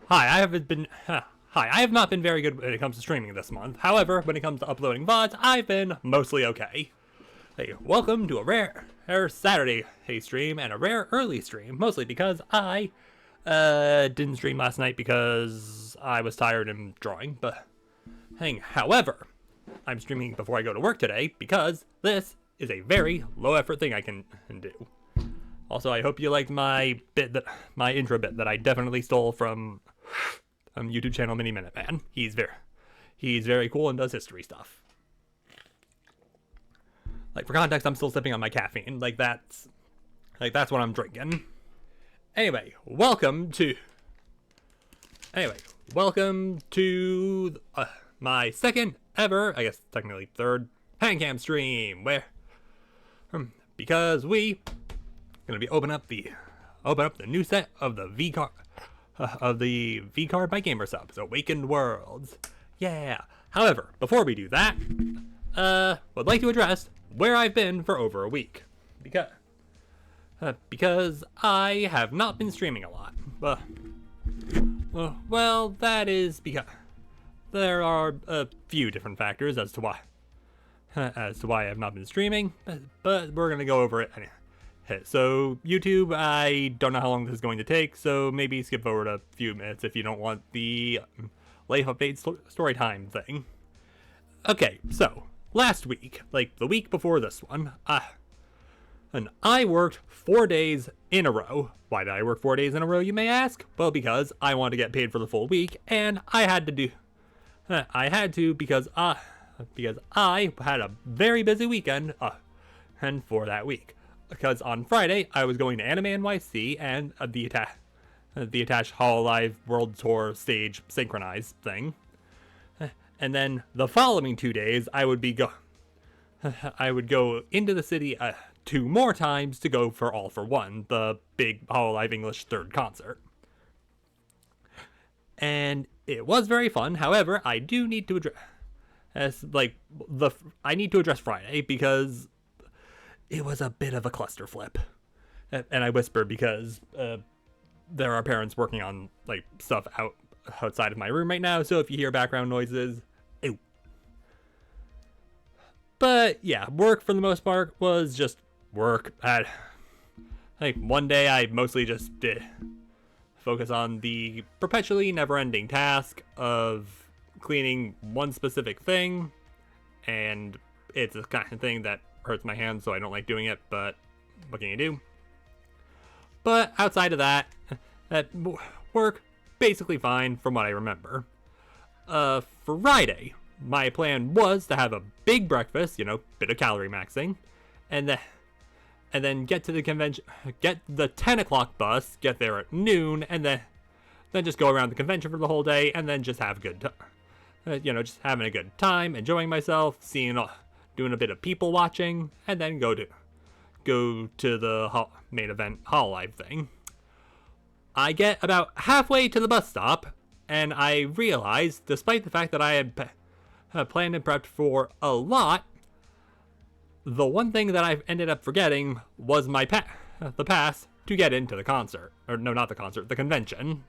I have not been very good when it comes to streaming this month. However, when it comes to uploading VODs, I've been mostly okay. Hey, welcome to a rare Saturday stream and a rare early stream, mostly because I didn't stream last night because I was tired and drawing. But however, I'm streaming before I go to work today because this is a very low effort thing I can do. Also, I hope you liked my intro bit that I definitely stole from YouTube channel Mini Minute Man. He's very cool and does history stuff. Like, for context, I'm still sipping on my caffeine. Like that's what I'm drinking. Anyway, welcome to my second ever, I guess technically third, Mechanium stream, where because we gonna be open up the new set of the V card by Gamer Subs, Awakened Worlds. Yeah. However, before we do that, would like to address where I've been for over a week, because I have not been streaming a lot. Well, that is because there are a few different factors as to why I have not been streaming, but we're gonna go over it anyway. So YouTube, I don't know how long this is going to take, so maybe skip forward a few minutes if you don't want the life update story time thing. Okay, so last week, like the week before this one, and I worked 4 days in a row. Why did I work 4 days in a row, you may ask? Well, because I wanted to get paid for the full week, and I had to because I had a very busy weekend, and for that week. Because on Friday, I was going to Anime NYC and the attached Hololive World Tour stage synchronized thing. And then the following 2 days, I would go into the city 2 more times to go for All for One, the big Hololive English third concert. And it was very fun. However, I do need to address Friday because it was a bit of a cluster flip. And I whisper because there are parents working on like stuff outside of my room right now, so if you hear background noises, ew. But yeah, work for the most part was just work. Like one day I mostly just did focus on the perpetually never-ending task of cleaning one specific thing, and it's the kind of thing that hurts my hands, so I don't like doing it, but what can you do? But outside of that work basically fine from what I remember. For Friday, my plan was to have a big breakfast, bit of calorie maxing, and then get to the convention, get the 10 o'clock bus, get there at noon, and then just go around the convention for the whole day, and then just have just having a good time, enjoying myself, doing a bit of people watching, and then go to the main event Hololive thing. I get about halfway to the bus stop, and I realize, despite the fact that I had planned and prepped for a lot, the one thing that I ended up forgetting was my the pass to get into the concert. Or no, not the concert, the convention.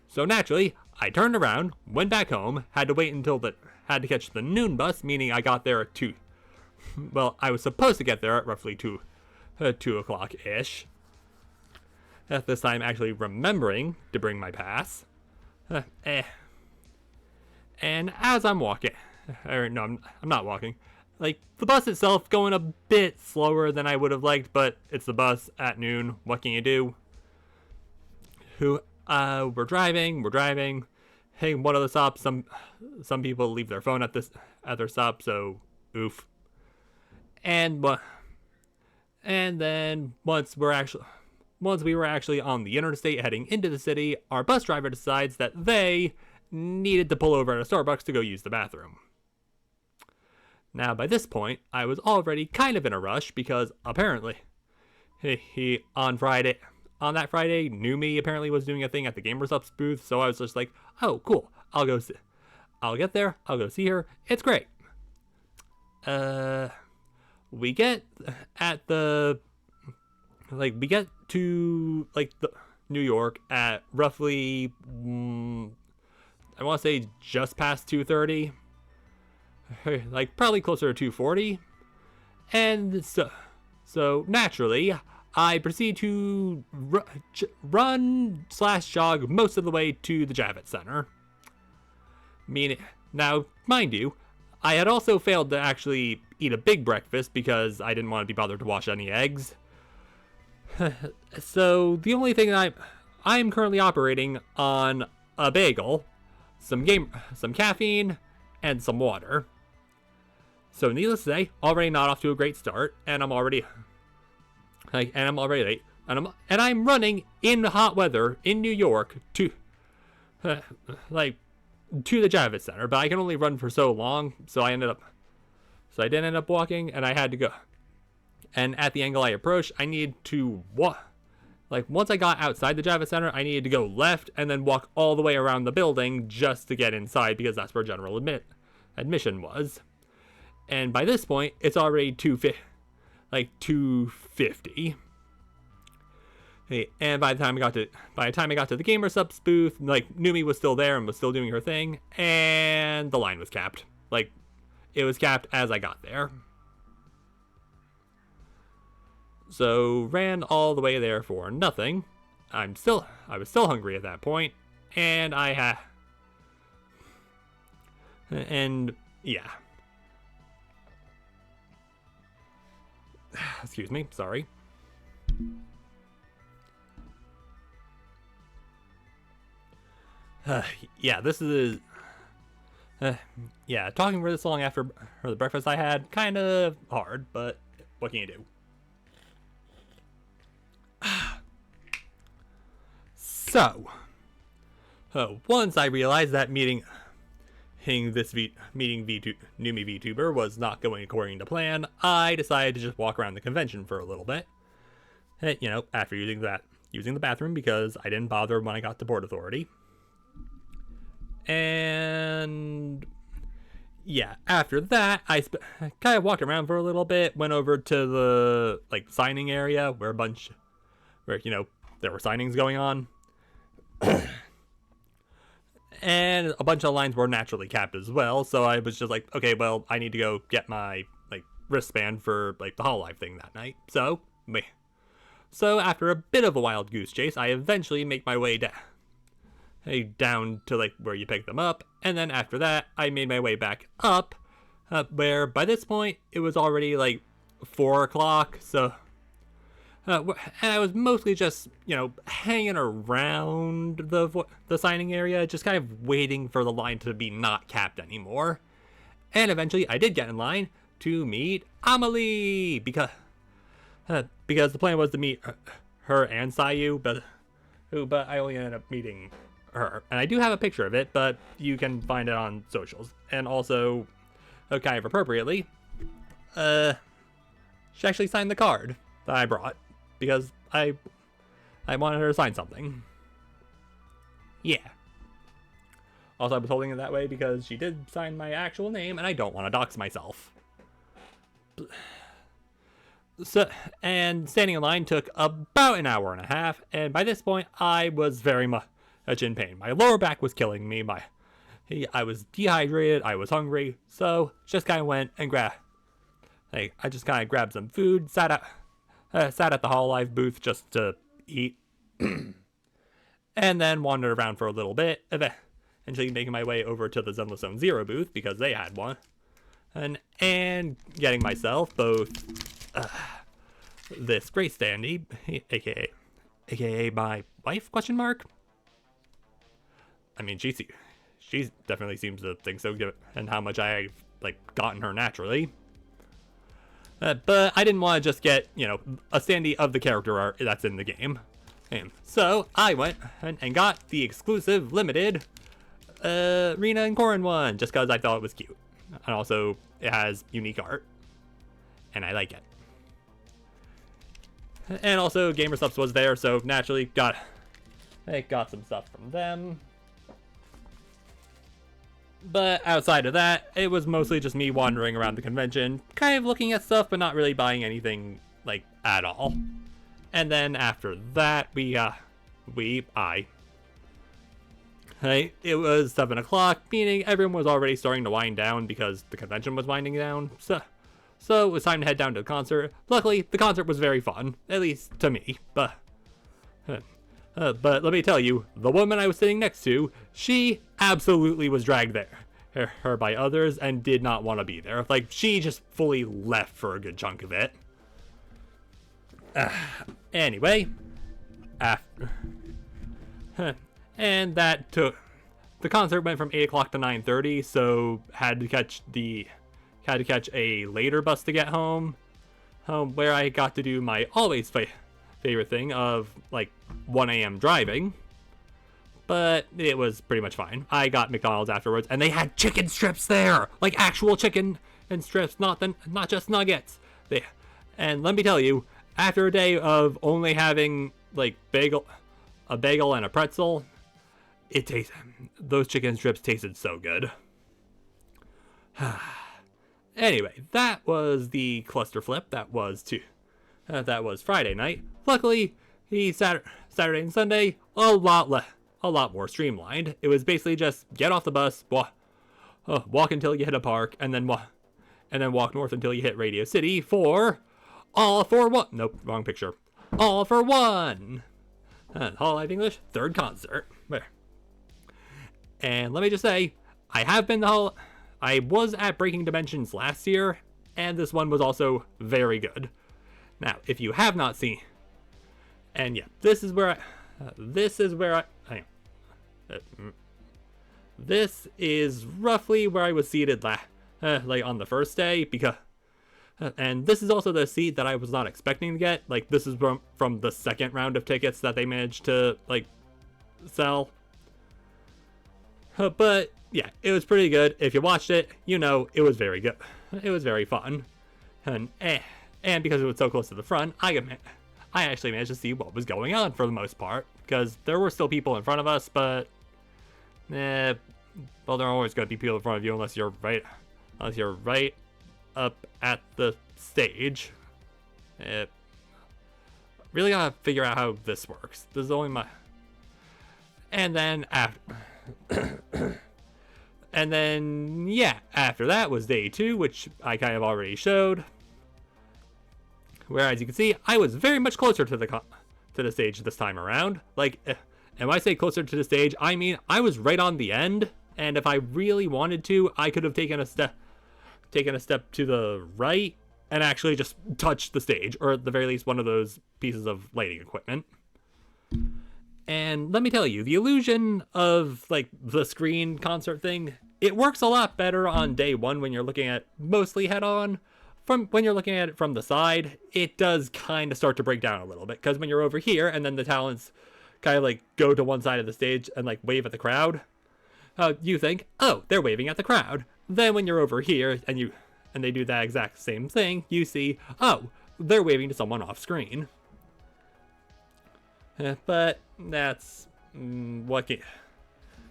So naturally, I turned around, went back home, had to catch the noon bus, meaning I got there at 2. Well, I was supposed to get there at roughly 2 o'clock-ish. At this time, actually remembering to bring my pass. And as I'm walking, I'm not walking. Like, the bus itself going a bit slower than I would have liked, but it's the bus at noon. What can you do? We're driving. Hey, one of the stops, some people leave their phone at their stop, so oof. And then once we were actually on the interstate heading into the city, our bus driver decides that they needed to pull over at a Starbucks to go use the bathroom. Now, by this point, I was already kind of in a rush because apparently he on that Friday, knew me, apparently was doing a thing at the Gamers Ups booth, so I was just like, oh, cool, I'll get there, I'll go see her, it's great. We get to, New York at roughly, I want to say just past 2:30, like probably closer to 2:40, and so naturally, I proceed to run/jog most of the way to the Javits Center. Meaning, now, mind you, I had also failed to actually eat a big breakfast because I didn't want to be bothered to wash any eggs. So the only thing I'm currently operating on a bagel, some caffeine, and some water. So needless to say, already not off to a great start, and I'm already late, and I'm running in hot weather in New York to to the Javits Center, but I can only run for so long, so I did end up walking, and I had to go. And at the angle I approached, I needed to walk. Once I got outside the Javits Center, I needed to go left and then walk all the way around the building just to get inside because that's where general admission was. And by this point, it's already 2:50. Hey, and by the time I got to the Gamer Subs booth, Numi was still there and was still doing her thing, and the line was capped. It was capped as I got there. So ran all the way there for nothing. I was still hungry at that point, and yeah. Excuse me, sorry. Yeah, this is talking for this long after the breakfast I had, kind of hard, but what can you do? So, once I realized that Numi VTuber was not going according to plan, I decided to just walk around the convention for a little bit. After using the bathroom because I didn't bother when I got to Port Authority. And yeah, after that, I kind of walked around for a little bit, went over to the signing area where there were signings going on. And a bunch of lines were naturally capped as well, so I was just like, okay, well, I need to go get my wristband for the Hololive thing that night. So after a bit of a wild goose chase, I eventually make my way down to where you pick them up, and then after that, I made my way back up, where by this point it was already 4 o'clock. So. And I was mostly just, hanging around the signing area, just kind of waiting for the line to be not capped anymore. And eventually, I did get in line to meet Amelie, because the plan was to meet her and Sayu, but I only ended up meeting her. And I do have a picture of it, but you can find it on socials. And also, kind of appropriately, she actually signed the card that I brought. Because I wanted her to sign something. Yeah. Also, I was holding it that way because she did sign my actual name, and I don't want to dox myself. So, and standing in line took about an hour and a half, and by this point, I was very much in pain. My lower back was killing me. I was dehydrated. I was hungry. So, just kind of went and I just kind of grabbed some food, sat at the Hololive booth just to eat, and then wandered around for a little bit, eventually making my way over to the Zenless Zone Zero booth because they had one, and getting myself both this great standee, aka my wife ? I mean, she definitely seems to think so, and how much I've gotten her naturally. But I didn't want to just get, a standee of the character art that's in the game. And so I went and got the exclusive limited Rena and Corrin one, just because I thought it was cute. And also, it has unique art. And I like it. And also, GamerSupps was there, so naturally got some stuff from them. But outside of that, it was mostly just me wandering around the convention, kind of looking at stuff, but not really buying anything, at all. And then after that, we Hey, it was 7 o'clock, meaning everyone was already starting to wind down because the convention was winding down. So it was time to head down to the concert. Luckily, the concert was very fun, at least to me. But let me tell you, the woman I was sitting next to, she absolutely was dragged there. Her by others and did not want to be there. Like, she just fully left for a good chunk of it. Anyway, after... and that took... The concert went from 8 o'clock to 9:30, so had to catch a later bus to get home, where I got to do my always favorite thing of, like, 1 a.m. driving. But it was pretty much fine. I got McDonald's afterwards, and they had chicken strips there! Like, actual chicken and strips, not just nuggets. And let me tell you, after a day of only having, like, a bagel and a pretzel, those chicken strips tasted so good. Anyway, that was the cluster flip. That was Friday night. Luckily, Saturday and Sunday, a lot more streamlined. It was basically just get off the bus, walk until you hit a park, and then walk north until you hit Radio City for All for One. Nope, wrong picture. All for One. Hall Live English, third concert. And let me just say, I was at Breaking Dimensions last year, and this one was also very good. Now, if you have not seen, and yeah, this is roughly where I was seated like on the first day, and this is also the seat that I was not expecting to get. Like, this is from the second round of tickets that they managed to, like, sell. But yeah, it was pretty good. If you watched it, you know it was very good. It was very fun, and because it was so close to the front, I actually managed to see what was going on for the most part, because there were still people in front of us, but well, there are always going to be people in front of you unless you're right up at the stage. Really gotta figure out how this works. This is only my... And then after that was day 2, which I kind of already showed. Where, as you can see, I was very much closer to the stage this time around. Like, and when I say closer to the stage, I mean I was right on the end, and if I really wanted to, I could have taken a step to the right and actually just touched the stage, or at the very least one of those pieces of lighting equipment. And let me tell you, the illusion of, like, the screen concert thing, it works a lot better on day 1 when you're looking at mostly head-on. When you're looking at it from the side, it does kind of start to break down a little bit, because when you're over here and then the talents kind of, like, go to one side of the stage and, like, wave at the crowd, you think, oh, they're waving at the crowd. Then when you're over here and they do that exact same thing, you see, oh, they're waving to someone off screen. But that's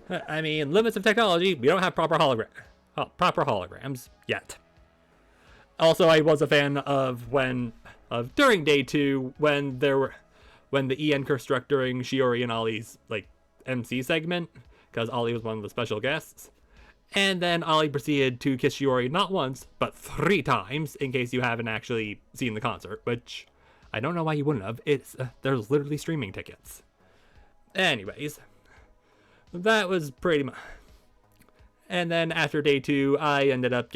I mean, limits of technology. We don't have proper holograms yet. Also, I was a fan of during day 2 when the EN curse struck during Shiori and Ollie's, like, MC segment, because Ollie was one of the special guests. And then Ollie proceeded to kiss Shiori not once, but 3 times, in case you haven't actually seen the concert, which I don't know why you wouldn't have. There's literally streaming tickets. Anyways, that was pretty much... And then after day 2, I ended up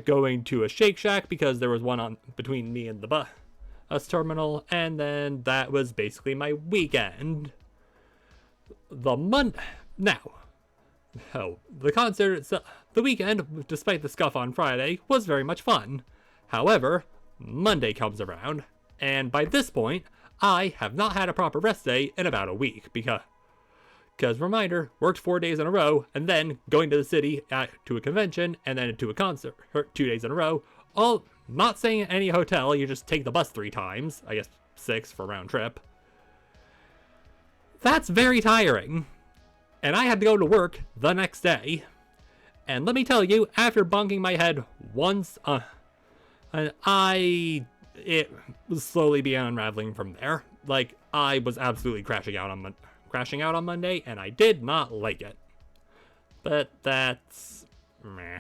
going to a Shake Shack, because there was one between me and the bus terminal, and then that was basically my weekend. The concert itself, the weekend, despite the scuff on Friday, was very much fun. However, Monday comes around, and by this point, I have not had a proper rest day in about a week, because reminder, worked 4 days in a row, and then going to the city to a convention, and then to a concert 2 days in a row, all not staying at any hotel, you just take the bus 3 times, I guess 6 for round trip. That's very tiring. And I had to go to work the next day. And let me tell you, after bonking my head once, it was slowly began unraveling from there. like, I was absolutely crashing out on Monday, and I did not like it. But that's meh.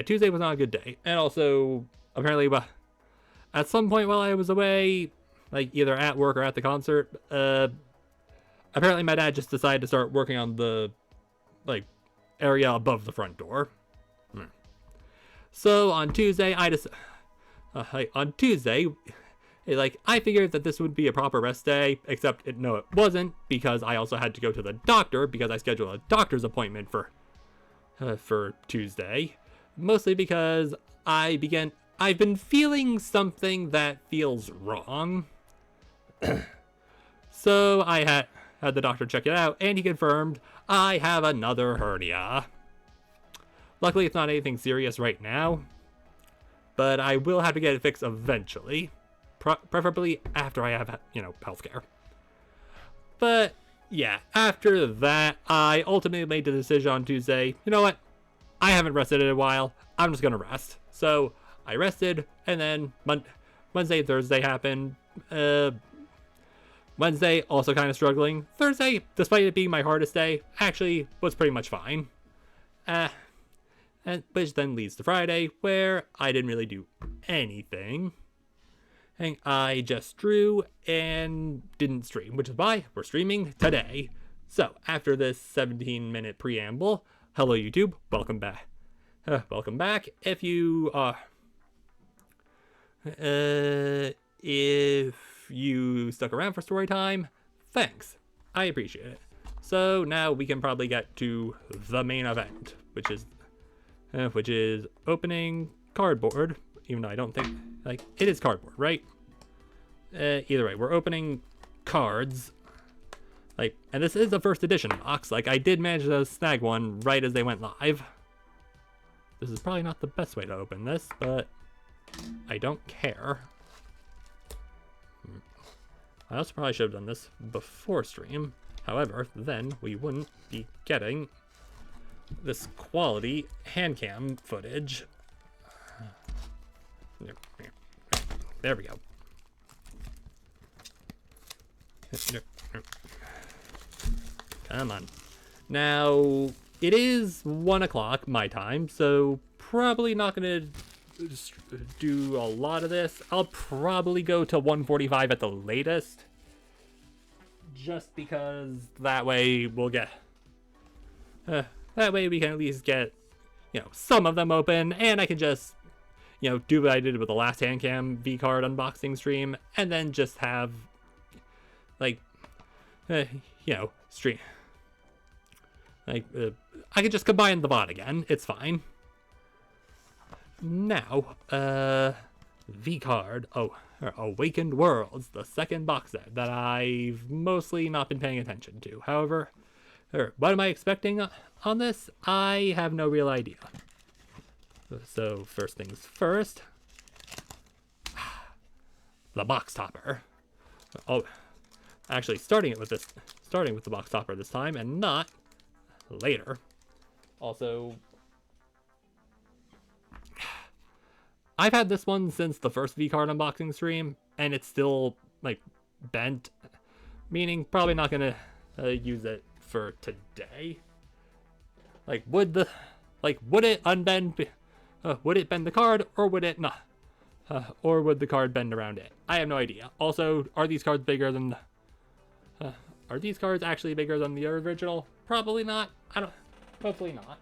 Tuesday was not a good day. And also, apparently, at some point while I was away, like either at work or at the concert, apparently my dad just decided to start working on the, like, area above the front door. So on Tuesday, I figured that this would be a proper rest day, except it wasn't, because I also had to go to the doctor, because I scheduled a doctor's appointment for Tuesday, mostly because I've been feeling something that feels wrong. So I had the doctor check it out, and he confirmed I have another hernia. Luckily, it's not anything serious right now, but I will have to get it fixed eventually, preferably after I have, healthcare. But yeah, after that, I ultimately made the decision on Tuesday, you know what? I haven't rested in a while. I'm just gonna rest. So I rested, and then Wednesday and Thursday happened. Wednesday, also kind of struggling. Thursday, despite it being my hardest day, actually was pretty much fine. Which then leads to Friday, where I didn't really do anything. And I just drew and didn't stream, which is why we're streaming today. So, after this 17-minute preamble, hello YouTube, welcome back. Welcome back. If you stuck around for story time, thanks. I appreciate it. So now we can probably get to the main event, which is opening cardboard. Even though I don't think, it is cardboard, right? Either way, we're opening cards. And this is a first edition box. I did manage to snag one right as they went live. This is probably not the best way to open this, but I don't care. I also probably should have done this before stream. However, then we wouldn't be getting this quality hand cam footage. There we go. Come on. Now, it is 1 o'clock my time, so probably not going to do a lot of this. I'll probably go to 1:45 at the latest. Just because that way we'll get... that way we can at least get, some of them open, and I can just, do what I did with the last handcam V-card unboxing stream, and then just have, stream. I could just combine the VOD again. It's fine. Now, V-card. Awakened Worlds, the second box set that I've mostly not been paying attention to. However, what am I expecting on this? I have no real idea. So first things first, the box topper. Oh, actually starting with the box topper this time, and not later. Also, I've had this one since the first V-card unboxing stream, and it's still bent, meaning probably not gonna use it for today. Would it unbend? Would it bend the card, or would it not? Or would the card bend around it? I have no idea. Also, are these cards bigger than? Are these cards actually bigger than the original? Probably not. Hopefully not.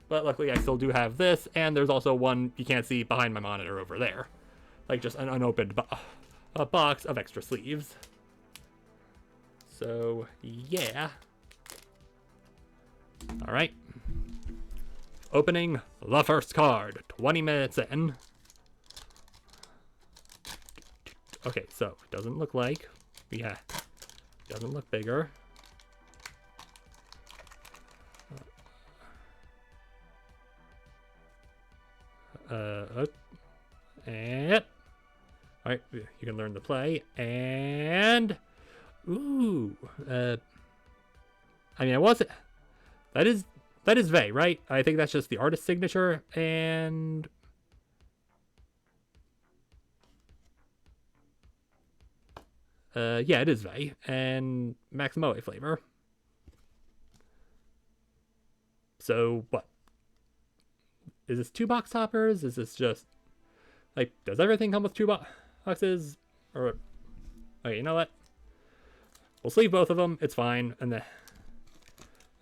But luckily, I still do have this, and there's also one you can't see behind my monitor over there, just an unopened box of extra sleeves. So yeah. All right. Opening the first card, 20 minutes in. Okay, so it doesn't look like, doesn't look bigger. And all right, you can learn to play, and ooh, I wasn't. That is Vey, right? I think that's just the artist's signature, and Yeah, it is Vey, and Maximoe flavor. So, what? Is this 2 box toppers? Is this just, like, does everything come with 2 boxes? Or, okay, you know what? We'll sleeve both of them, it's fine, and then,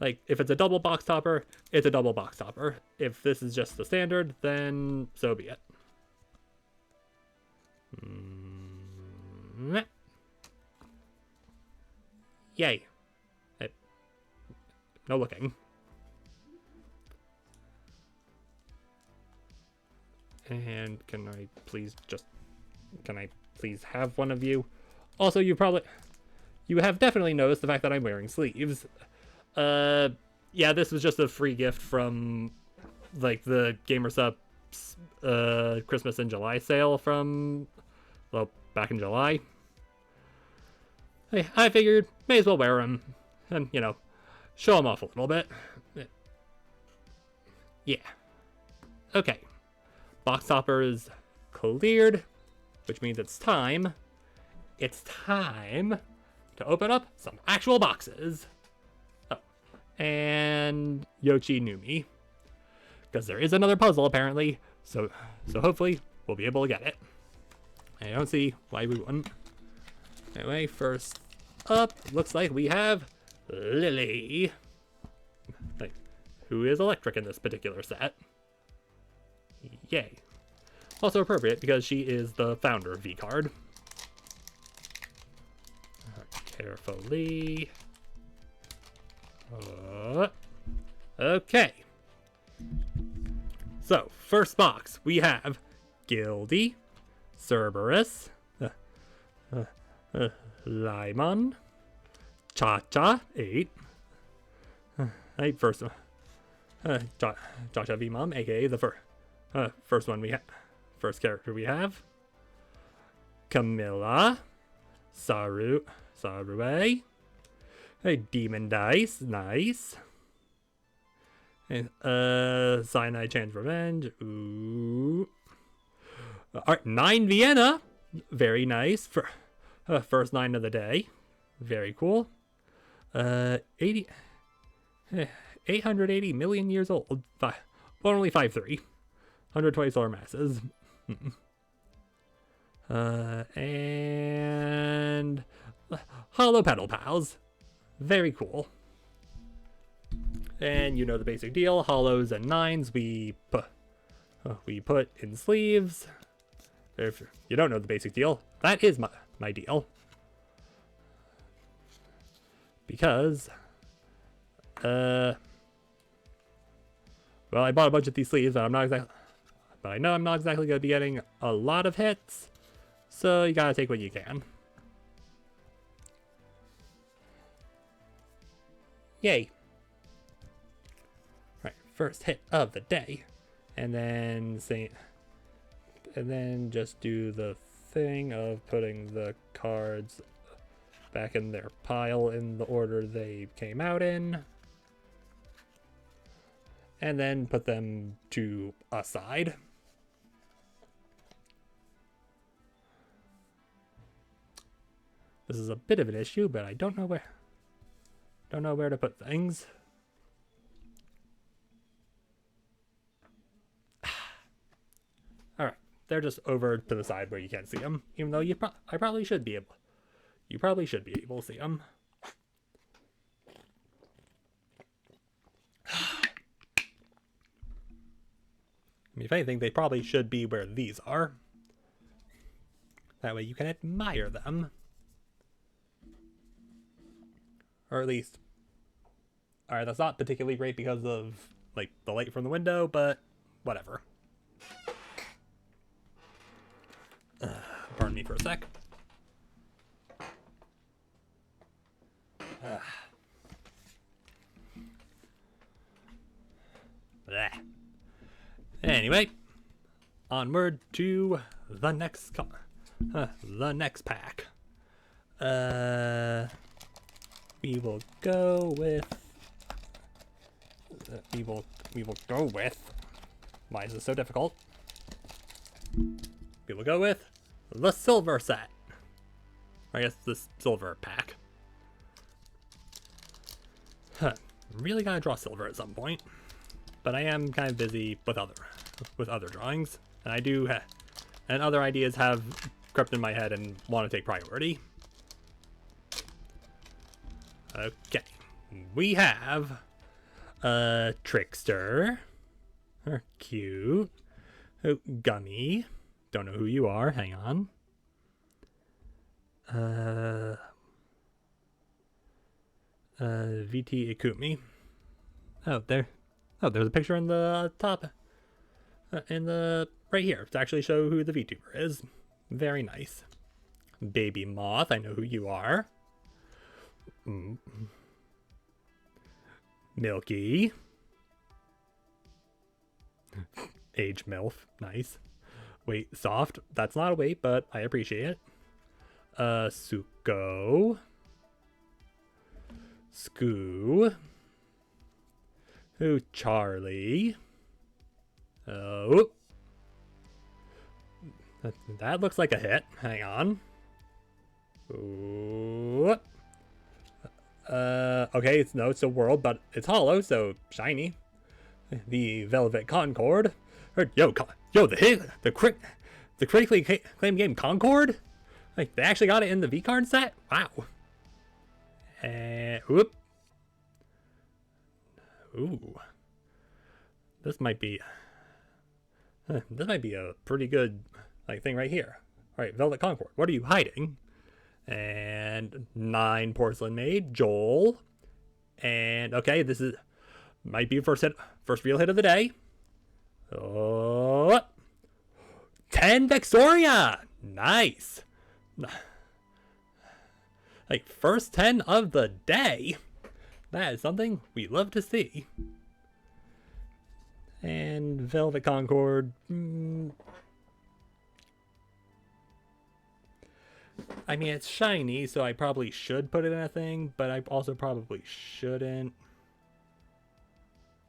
like, if it's a double box topper, it's a double box topper. If this is just the standard, then so be it. Yay. Hey. No looking. And can I please have one of you? Also, you have definitely noticed the fact that I'm wearing sleeves. Yeah, this was just a free gift from, like, the GamerSupps Christmas in July sale from, well, back in July. Hey, I figured, may as well wear them, and, you know, show them off a little bit. Yeah. Okay. Box topper is cleared, which means it's time. It's time to open up some actual boxes. Oh, and Yoshi knew me, because there is another puzzle apparently. So hopefully we'll be able to get it. I don't see why we wouldn't. Anyway, first up, looks like we have Lily, like, who is electric in this particular set. Yay. Also appropriate because she is the founder of V-Card. Carefully. Okay. So, first box, we have Gildy, Cerberus, Limon, Cha-Cha, 8. First one. Cha-Cha V-Mom, aka the first one first character we have. Camilla, Sarue, hey, Demon Dice, nice. And, Cyanide Chance Revenge, ooh. Alright, 9 Vienna, very nice. For first 9 of the day, very cool. 880 million years old, only 5'3", 120 solar masses. And Hollow Pedal Pals, very cool. And you know the basic deal, hollows and 9s we put in sleeves. If you don't know the basic deal, that is my deal. Because, well, I bought a bunch of these sleeves, but I know I'm not exactly going to be getting a lot of hits, so you gotta take what you can. Yay. Right, first hit of the day. And then just do the thing of putting the cards back in their pile in the order they came out in. And then put them to a side. This is a bit of an issue, but I don't know where to put things. Alright, they're just over to the side where you can't see them, even though you probably should be able to see them. I mean, if anything, they probably should be where these are. That way you can admire them. Or at least... Alright, that's not particularly great because of, like, the light from the window, but whatever. Pardon me for a sec. Anyway, onward to the next pack. We will go with. We will go with. Why is this so difficult? We will go with the silver set. I guess this silver pack. Huh. Really gotta draw silver at some point. But I am kind of busy with other drawings. And I do and other ideas have crept in my head and want to take priority. Okay. We have a Trickster. Cute. Oh, Gummy. Don't know who you are. Hang on. VT Ikumi. Oh, there. Oh, there's a picture in the top. In the right here to actually show who the VTuber is. Very nice. Baby Moth. I know who you are. Milky. Age MILF. Nice. Wait, soft. That's not a weight, but I appreciate it. Suko. Scoo. Who? Charlie. Oh. That looks like a hit. Hang on. Ooh. Okay, it's a world, but it's hollow, so shiny. The Velvet Concord. The critically acclaimed game Concord? Like, they actually got it in the V-card set? Wow. Whoop. Ooh. This might be a pretty good thing right here. All right, Velvet Concord. What are you hiding? And 9 porcelain made Joel. And okay, this might be first real hit of the day. Oh, 10 Vexoria. Nice. Like, first 10 of the day. That is something we love to see. And Velvet Concord. I mean, it's shiny, so I probably should put it in a thing, but I also probably shouldn't.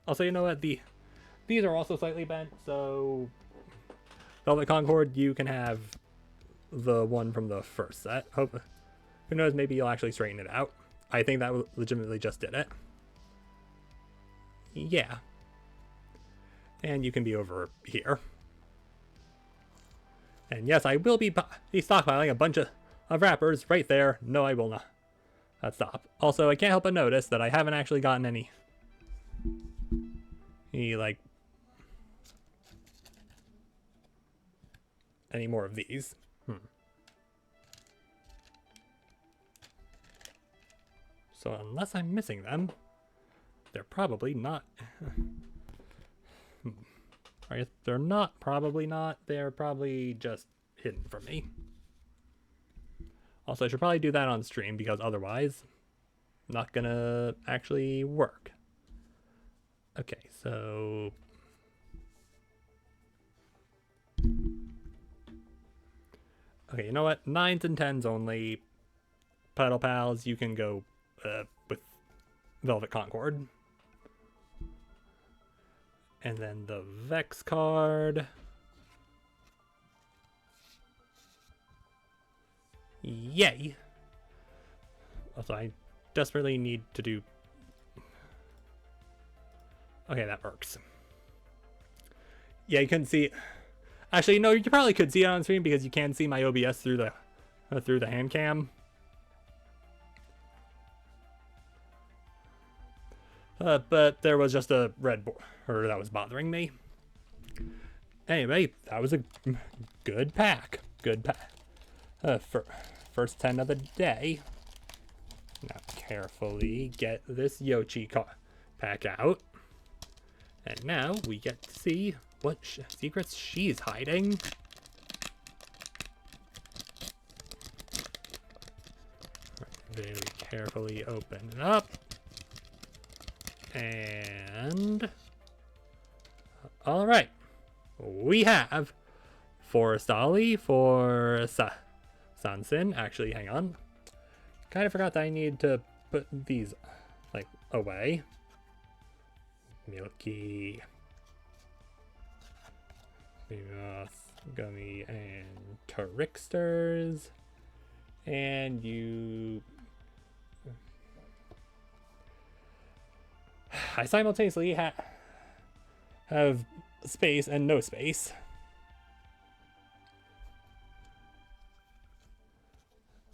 Also, you know what? These are also slightly bent, so Velvet Concord, you can have the one from the first set. Who knows, maybe you'll actually straighten it out. I think that legitimately just did it. Yeah. And you can be over here. And yes, I will be stockpiling a bunch of wrappers right there. No, I will not. Stop. Also, I can't help but notice that I haven't actually gotten any more of these. So unless I'm missing them, they're probably not. Alright, they're not. Probably not. They're probably just hidden from me. Also, I should probably do that on stream because otherwise, not gonna actually work. Okay, so okay, you know what? 9s and 10s only. Pedal Pals, you can go with Velvet Concord. And then the Vex card. Yay! Also, I desperately need to do... Okay, that works. Yeah, you couldn't see... Actually, no, you probably could see it on screen because you can see my OBS through the hand cam. But there was just a red border that was bothering me. Anyway, that was a good pack. Good pack. For first 10 of the day. Now carefully get this Yoshi pack out. And now we get to see what secrets she's hiding. Very carefully open it up. And all right, we have Forestali for Sansin. Actually, hang on. Kind of forgot that I need to put these away. Milky, Gummy, and Tricksters. And you... I simultaneously have space and no space.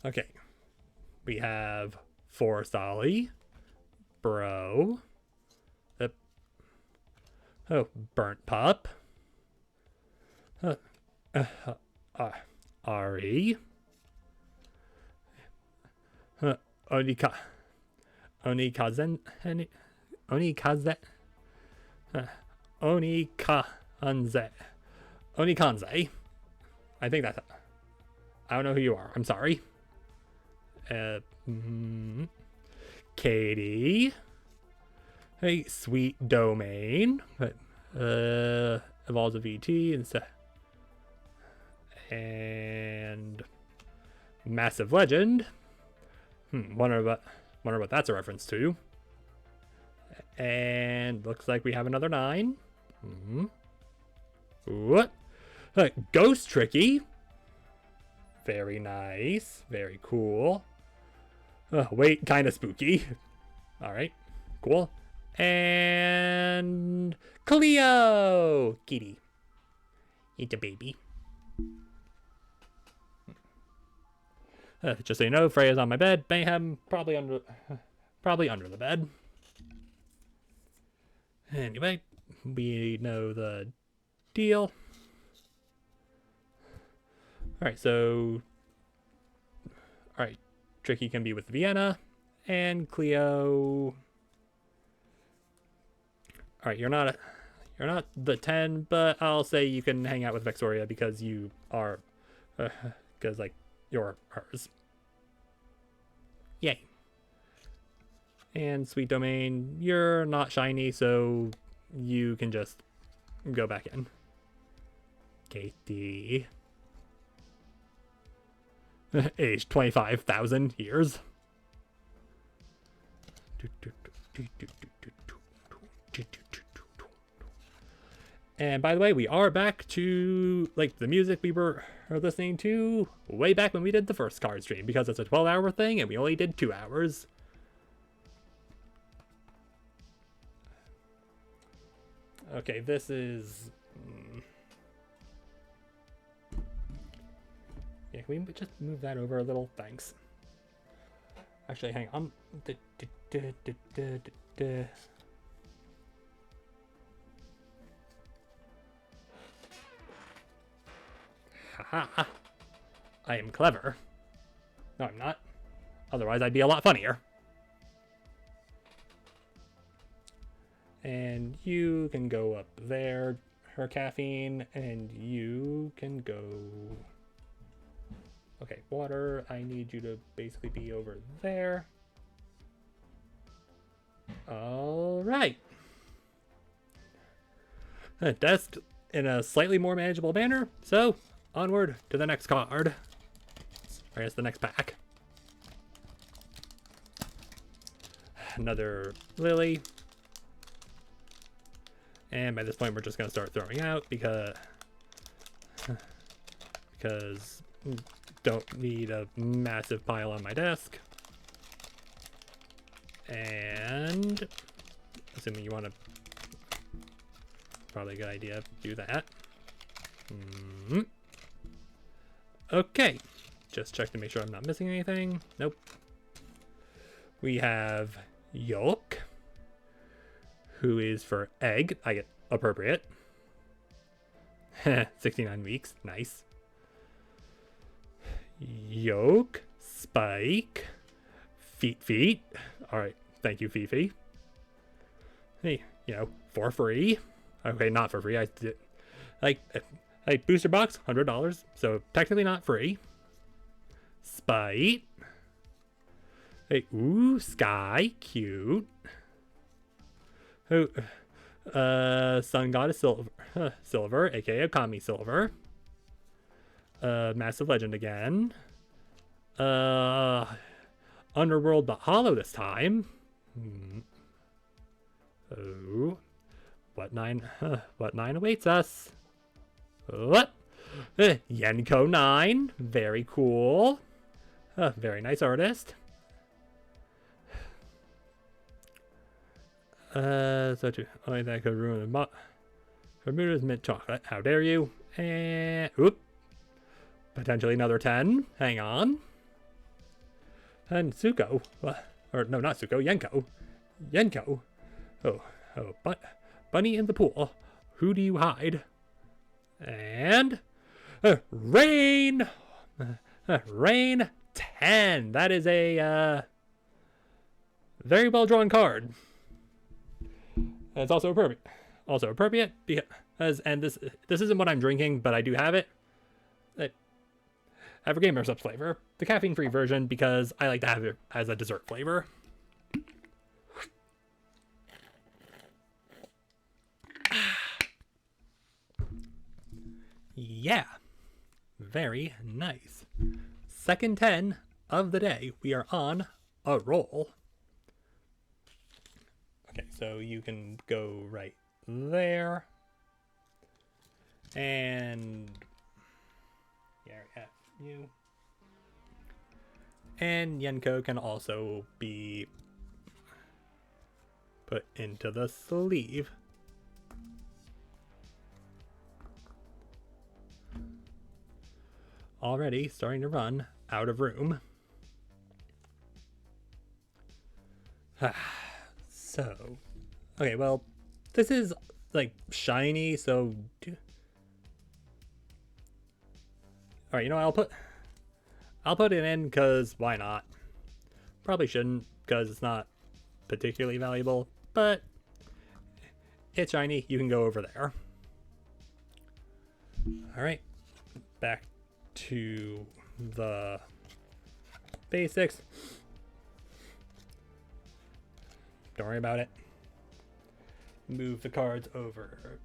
Okay. We have Forstolly, Bro, Burnt Pup, Ari, Onikaze, Onikanze. I think that's it. I don't know who you are. I'm sorry. Katie. Hey, Sweet Domain. But evolves a VT and stuff. And Massive Legend. Wonder what that's a reference to. And looks like we have another 9. What? Ghost Tricky. Very nice. Very cool. Wait, kind of spooky. All right, cool. And Cleo, Kitty. It's a baby. Just so you know, Freya's on my bed. Mayhem probably under the bed. Anyway, we know the deal. Alright, so... Alright, Tricky can be with Vienna. And Cleo... Alright, you're not the 10, but I'll say you can hang out with Vexoria because you are... Because, like, you're hers. Yay. And Sweet Domain, you're not shiny, so you can just go back in. Katie... Age 25,000 years. And by the way, we are back to like the music we were listening to way back when we did the first card stream, because it's a 12-hour thing and we only did 2 hours. Okay, this is... Yeah, can we just move that over a little? Thanks. Actually, hang on. Haha. I am clever. No, I'm not. Otherwise, I'd be a lot funnier. And you can go up there, her caffeine, and you can go... Okay, water, I need you to basically be over there. All right. That's in a slightly more manageable manner. So, onward to the next card. I guess the next pack. Another Lily. And by this point, we're just going to start throwing out because don't need a massive pile on my desk. And assuming you want to, probably a good idea, do that. Okay, just check to make sure I'm not missing anything. Nope. We have Yolk, who is for egg. I get appropriate. 69 weeks, nice. Yolk, Spike, Feet. All right, thank you, Fifi. Hey, you know, for free. Okay, not for free. I did like booster box, $100, so technically not free. Spite. Hey, ooh, Sky, cute. Oh, Sun Goddess Silver, aka Kami Silver. Massive Legend again. Underworld but hollow this time. Oh, what nine awaits us? What? Yenko 9, very cool. Very nice artist. Only that could ruin the Bermuda's mint chocolate. How dare you? And oop. Potentially another 10. Hang on. And Suko. Or no, not Suko. Yenko. Yenko. But Bunny in the pool. Who do you hide? And Rain. Rain 10. That is a very well drawn card. It's also appropriate. Also appropriate because, and this isn't what I'm drinking, but I do have it. Evergamer Subs flavor, the caffeine-free version, because I like to have it as a dessert flavor. Yeah, very nice. Second 10 of the day. We are on a roll. Okay, so you can go right there. And yeah, we have you. And Yenko can also be put into the sleeve. Already starting to run out of room. So, okay, well, this is like shiny, so all right, you know, I'll put it in because why not? Probably shouldn't because it's not particularly valuable, but it's shiny. You can go over there. All right, back to the basics. Don't worry about it. Move the cards over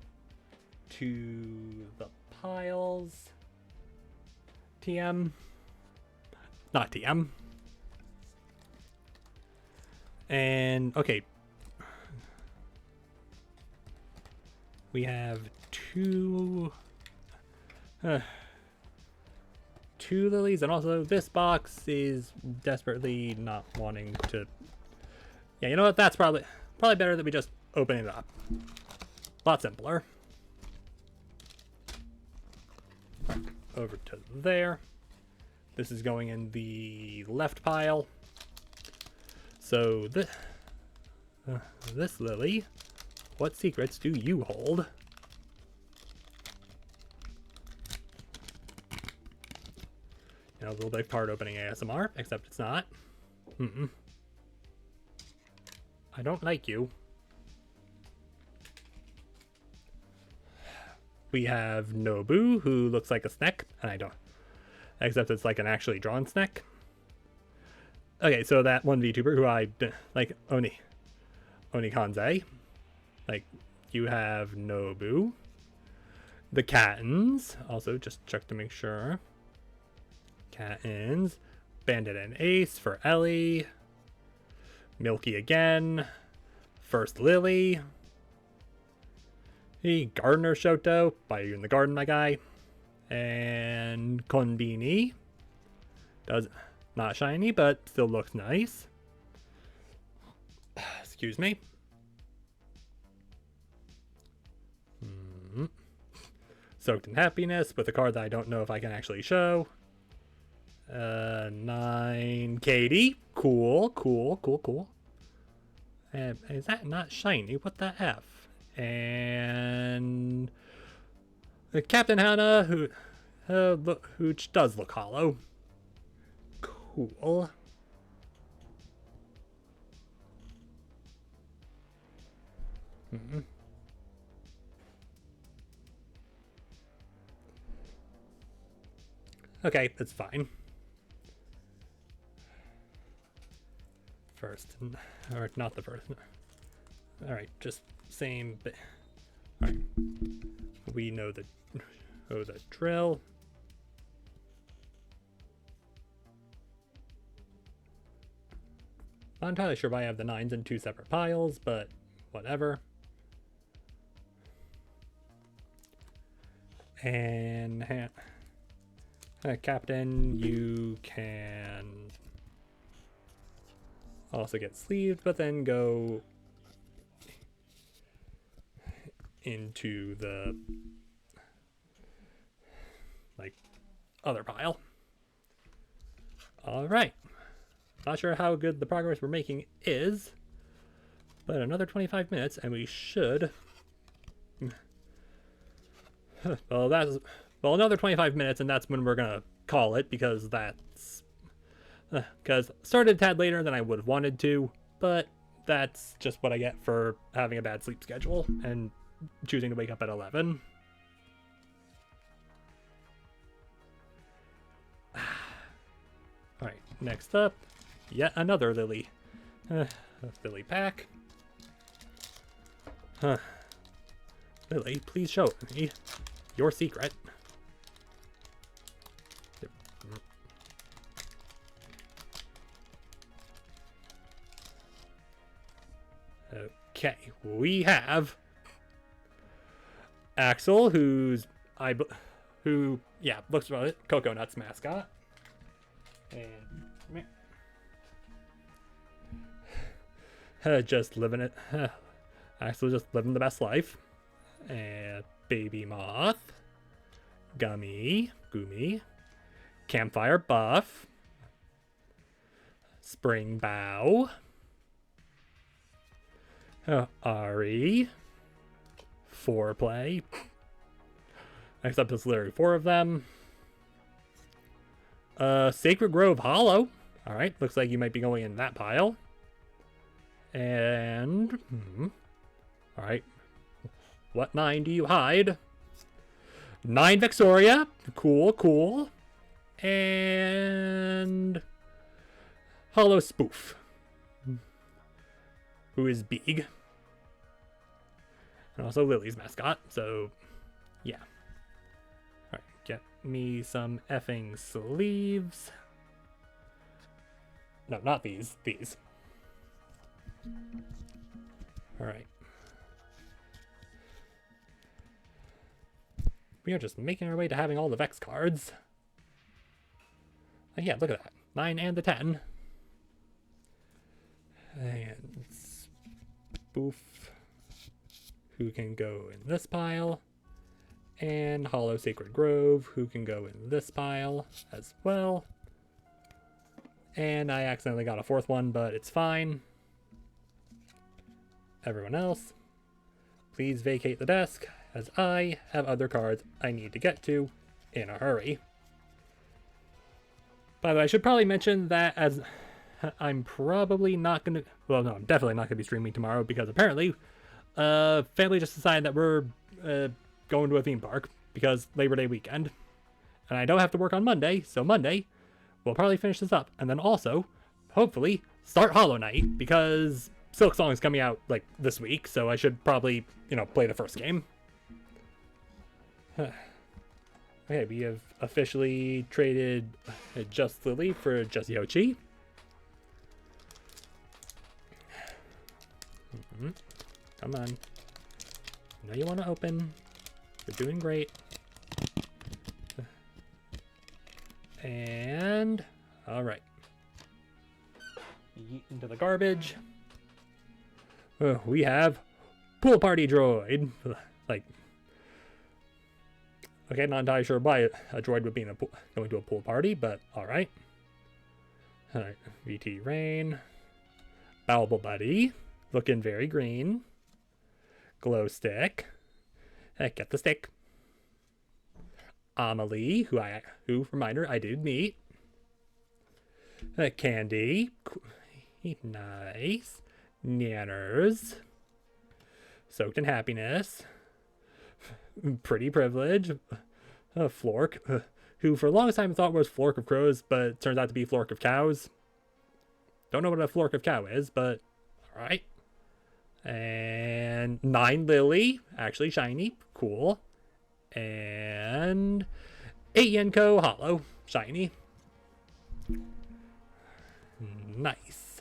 to the piles. TM. Not TM. And, okay. We have two lilies, and also this box is desperately not wanting to. Yeah, you know what? That's probably better that we just open it up. A lot simpler. Over to there. This is going in the left pile. So this lily, what secrets do you hold? You know, a little bit of card opening ASMR, except it's not. I don't like you. We have Nobu, who looks like a snack, and I don't. Except it's like an actually drawn snack. Okay, so that one VTuber who I like, Onikanze. Like, you have Nobu. The Kattens, also just check to make sure. Kattens. Bandit and Ace for Ellie. Milky again. First Lily. The Gardener Shoto. Buy you in the garden, my guy. And Konbini. Does not shiny, but still looks nice. Excuse me. Soaked in Happiness with a card that I don't know if I can actually show. 9 Katie. Cool. Is that not shiny? What the F? And Captain Hannah, who does look hollow. Cool. Okay, that's fine. First, or not the first. All right, just same bit. All right, we know the drill. Not entirely sure why I have the 9s in 2 separate piles, but whatever. And Captain, you can also get sleeved, but then go into the like other pile. All right. Not sure how good the progress we're making is, but another 25 minutes and we should. Well, another 25 minutes and that's when we're gonna call it, because started a tad later than I would have wanted to, but that's just what I get for having a bad sleep schedule and choosing to wake up at 11. Alright, next up, yet another Lily. Lily pack. Lily, please show me your secret. Okay, we have Axel, who looks like Cocoa Nuts mascot, and just living it. Axel just living the best life. And Baby Moth, Gummy, Campfire Buff, Spring Bow, Ari, Foreplay. Next up is literally 4 of them. Sacred Grove Hollow. Alright, looks like you might be going in that pile. And alright. What 9 do you hide? 9 Vexoria. Cool. And Hollow Spoof, who is big. And also Lily's mascot, so yeah. Alright, get me some effing sleeves. No, not these. Alright. We are just making our way to having all the Vex cards. Yeah, look at that. 9 and the 10. And Spoof, who can go in this pile. And Hollow Sacred Grove, who can go in this pile as well. And I accidentally got a 4th one, but it's fine. Everyone else, please vacate the desk, as I have other cards I need to get to in a hurry. By the way, I should probably mention that as I'm probably not going to... Well, no, I'm definitely not going to be streaming tomorrow, because apparently family just decided that we're going to a theme park because Labor Day weekend. And I don't have to work on Monday, so Monday we'll probably finish this up. And then also, hopefully, start Hollow Knight, because Silk Song is coming out like this week, so I should probably, play the first game. Okay, we have officially traded Just Lily for Just Yoshi. Come on. I know you want to open. You're doing great. And, alright. Yeet into the garbage. We have Pool Party Droid. Okay, not entirely sure why a droid would be going to a pool party, but alright. Alright, VT Rain. Bowel Buddy. Looking very green. Glow Stick. Get the stick. Amelie, who, reminder, I did meet. Candy. Nice. Nanners. Soaked in Happiness. Pretty Privilege. Flork, who for the longest time thought was Flork of Crows, but it turns out to be Flork of Cows. Don't know what a Flork of Cow is, but alright. And 9 Lily, actually shiny, cool. And 8 Yenko Hollow, shiny. Nice.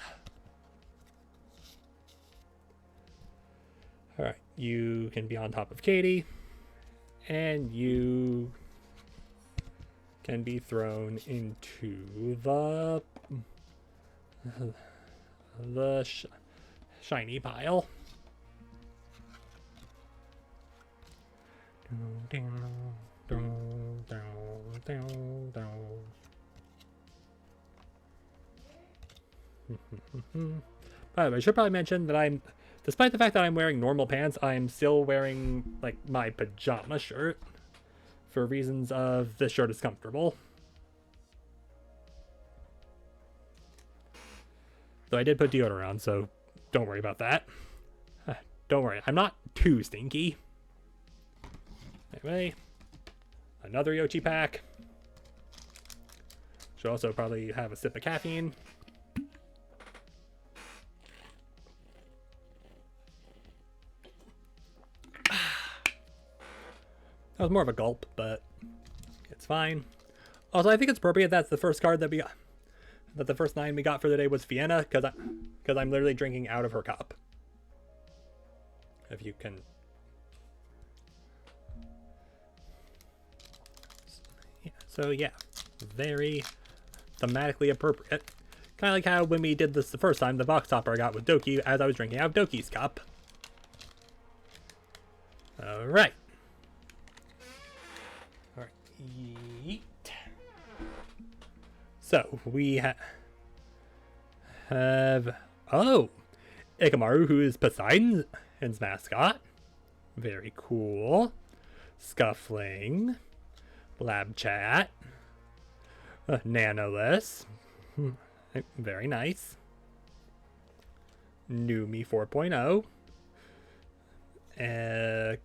Alright, you can be on top of Katie. And you can be thrown into the shiny pile. By the way, I should probably mention that despite the fact that I'm wearing normal pants, I'm still wearing, like, my pajama shirt for reasons of this shirt is comfortable. Though I did put deodorant on, so don't worry about that. Don't worry, I'm not too stinky. Anyway, another Yoshi pack. Should also probably have a sip of caffeine. That was more of a gulp, but it's fine. Also, I think it's appropriate that's the first card that we got. That the first 9 we got for the day was Vienna, because I'm literally drinking out of her cup. If you can. So yeah, very thematically appropriate. Kind of like how when we did this the first time, the box topper I got with Doki as I was drinking out of Doki's cup. Alright. Alright. Yeet. So, we have... Oh! Ikamaru, who is Poseidon's mascot. Very cool. Scuffling. Lab Chat. Nanoless. Very nice. Numi 4.0.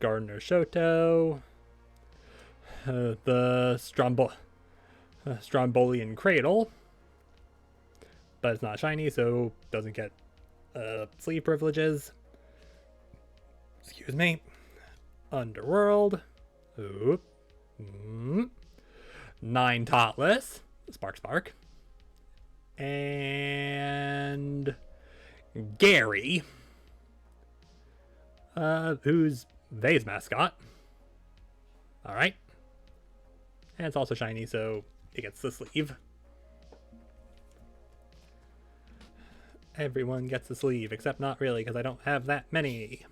Gardner Shoto. The Strombolian Cradle. But it's not shiny, so doesn't get sleeve privileges. Excuse me. Underworld. Oop. 9 Totless. Spark. And Gary. Who's Vay's mascot. Alright. And it's also shiny, so it gets the sleeve. Everyone gets the sleeve, except not really, because I don't have that many.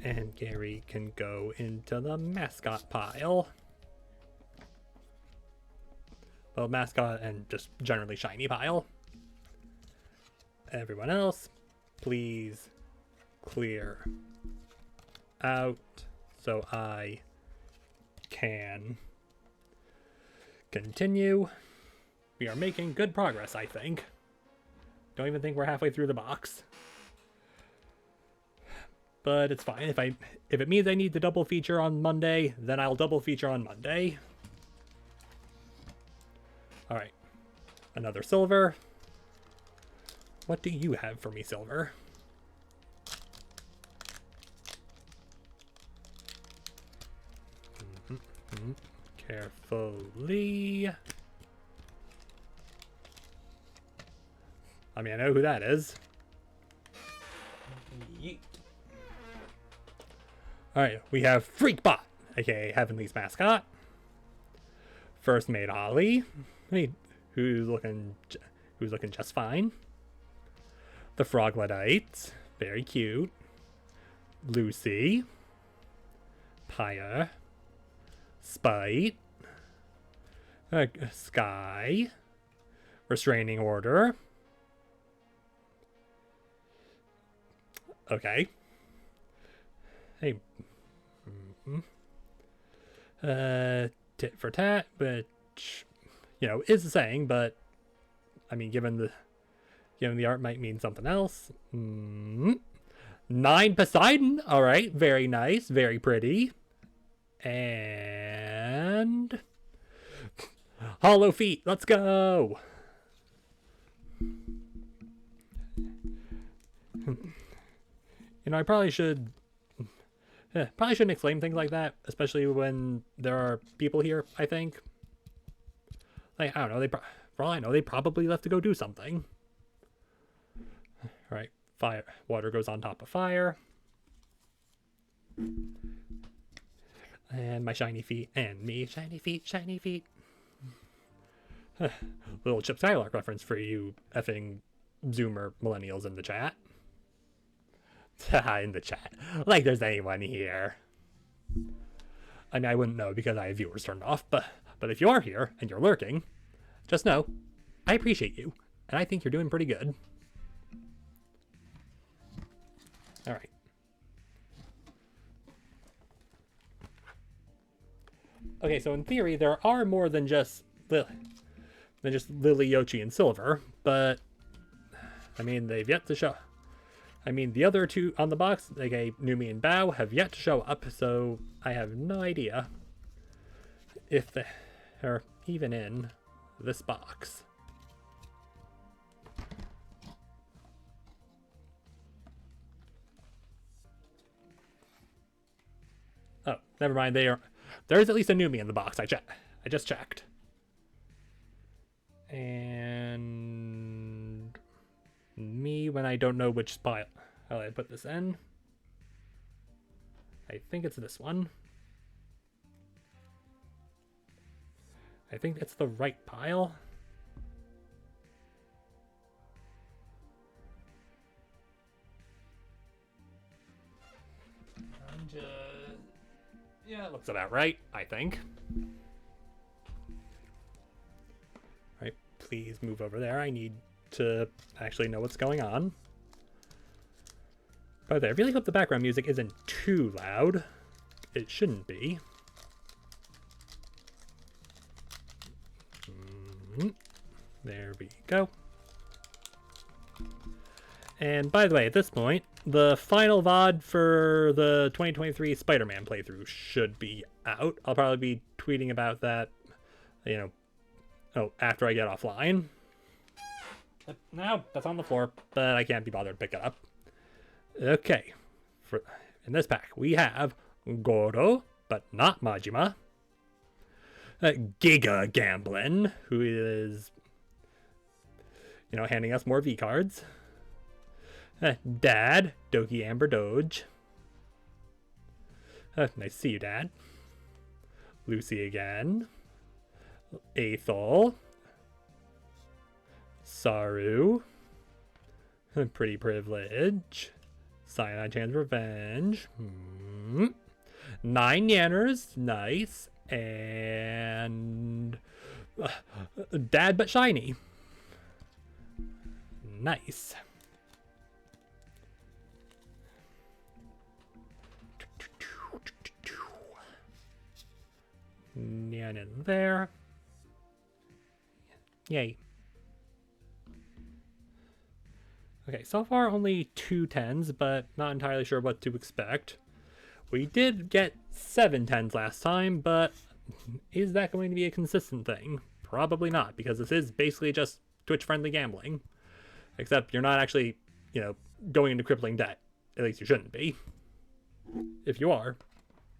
And Gary can go into the mascot pile. Well, mascot and just generally shiny pile. Everyone else, please clear out so I can continue. We are making good progress, I think. Don't even think we're halfway through the box. But it's fine. If it means I need to double feature on Monday, then I'll double feature on Monday. Alright. Another silver. What do you have for me, silver? Carefully. I mean, I know who that is. Yeet. Alright, we have Freakbot, aka Heavenly's mascot. First Mate Ollie, who's looking just fine. The Frogletites, very cute. Lucy. Pyre. Spite. Sky. Restraining Order. Okay. Hey. Tit for tat, which, you know, is the saying, but I mean, given the art might mean something else. 9 Poseidon. All right, very nice, very pretty. And Hollow Feet. Let's go. You know, I probably shouldn't explain things like that, especially when there are people here, I think. Like, I don't know, for all I know, they probably left to go do something. Right, water goes on top of fire. And my shiny feet, and me, shiny feet, shiny feet. Little Chip Skylark reference for you effing Zoomer millennials in the chat. In the chat. Like there's anyone here. I mean, I wouldn't know because I have viewers turned off, but if you are here and you're lurking, just know I appreciate you, and I think you're doing pretty good. All right. Okay, so in theory, there are more than just Lily, Yoshi, and Silver, but I mean, they've yet to show. I mean, the other two on the box, like a Numi and Bao, have yet to show up, so I have no idea if they're even in this box. Oh, never mind. There's at least a Numi in the box. I just checked. And me when I don't know which spot I put this in. I think it's this one. I think it's the right pile. Yeah, it looks about right, I think. Right, please move over there. I need to actually know what's going on. By the way, I really hope the background music isn't too loud. It shouldn't be. There we go. And by the way, at this point, the final VOD for the 2023 Spider-Man playthrough should be out. I'll probably be tweeting about that, after I get offline. Now, that's on the floor, but I can't be bothered to pick it up. Okay, in this pack, we have Goro, but not Majima. Giga Gamblin, who is, handing us more V cards. Dad, Doki Amber Doge. Nice to see you, Dad. Lucy again. Aethel. Saru. Pretty Privilege. Cyanide Chan's Revenge. 9 Yanners. Nice. And Dad but shiny. Nice. Nyan in there. Yay. Okay, so far only 2 10s, but not entirely sure what to expect. We did get 7 10s last time, but is that going to be a consistent thing? Probably not, because this is basically just Twitch-friendly gambling. Except you're not actually, going into crippling debt. At least you shouldn't be. If you are,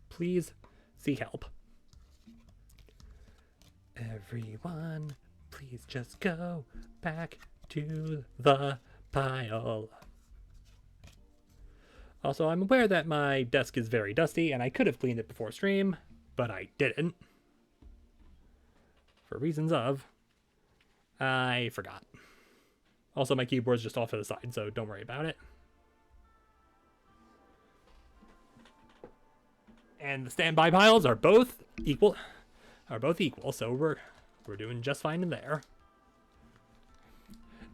please seek help. Everyone, please just go back to the pile. Also, I'm aware that my desk is very dusty, and I could have cleaned it before stream, but I didn't. For reasons of, I forgot. Also, my keyboard's just off to the side, so don't worry about it. And the standby piles are both equal. So we're doing just fine in there.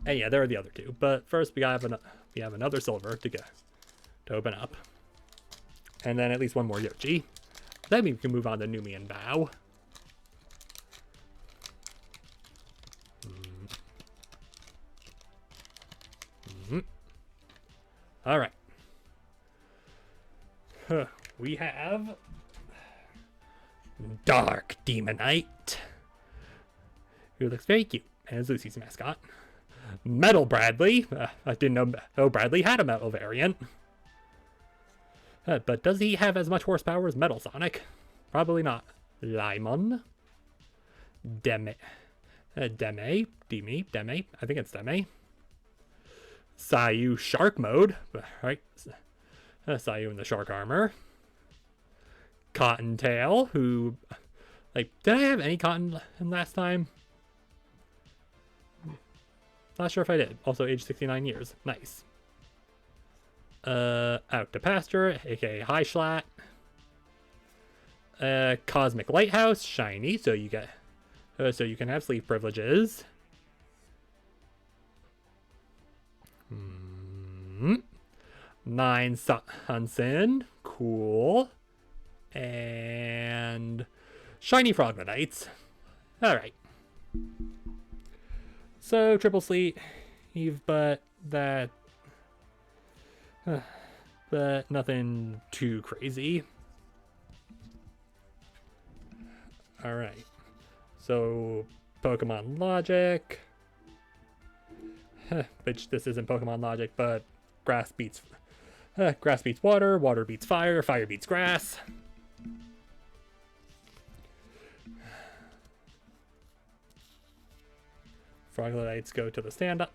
And yeah, there are the other two. But first, we have another silver to open up, and then at least one more Yoshi. Then we can move on to Numi and Bao. All right. We have Dark Demonite, who looks very cute, and is Lucy's mascot. Metal Bradley. I didn't know Bradley had a metal variant. But does he have as much horsepower as Metal Sonic? Probably not. Limon. Deme. I think it's Deme. Sayu Shark Mode. Right. Sayu in the shark armor. Cottontail, who, like, did I have any cotton last time? Not sure if I did. Also, age 69 years. Nice. Out to pasture, aka High Schlatt. Cosmic Lighthouse, shiny, so you get, so you can have sleeve privileges. Nine Sunsin, cool. And shiny Frogmatites. Alright. So, triple sleeve, but that... but nothing too crazy. Alright. So, Pokemon Logic. Which, this isn't Pokemon Logic, but grass beats water, water beats fire, fire beats grass. Frogmatites go to the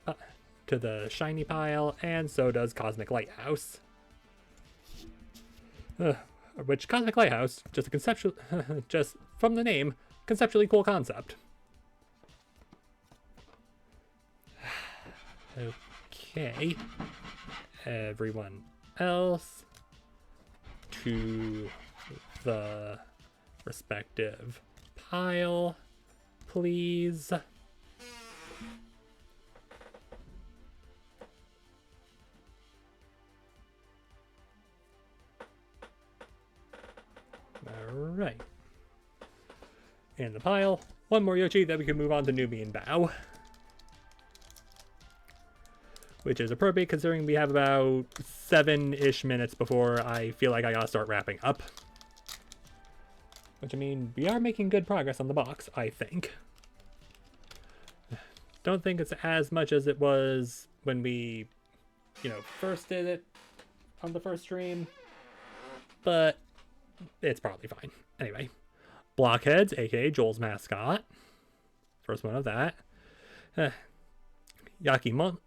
to the shiny pile, and so does Cosmic Lighthouse. Which Cosmic Lighthouse, just a conceptual, just from the name, conceptually cool concept. Okay, everyone else to the respective pile, please. Alright. In the pile, one more Yoshi, then we can move on to Nubian Bow. Which is appropriate considering we have about 7-ish minutes before I feel like I gotta start wrapping up. Which, I mean, we are making good progress on the box, I think. Don't think it's as much as it was when we, you know, first did it on the first stream. But it's probably fine. Anyway, Blockheads, aka Joel's mascot. First one of that. Yakimono,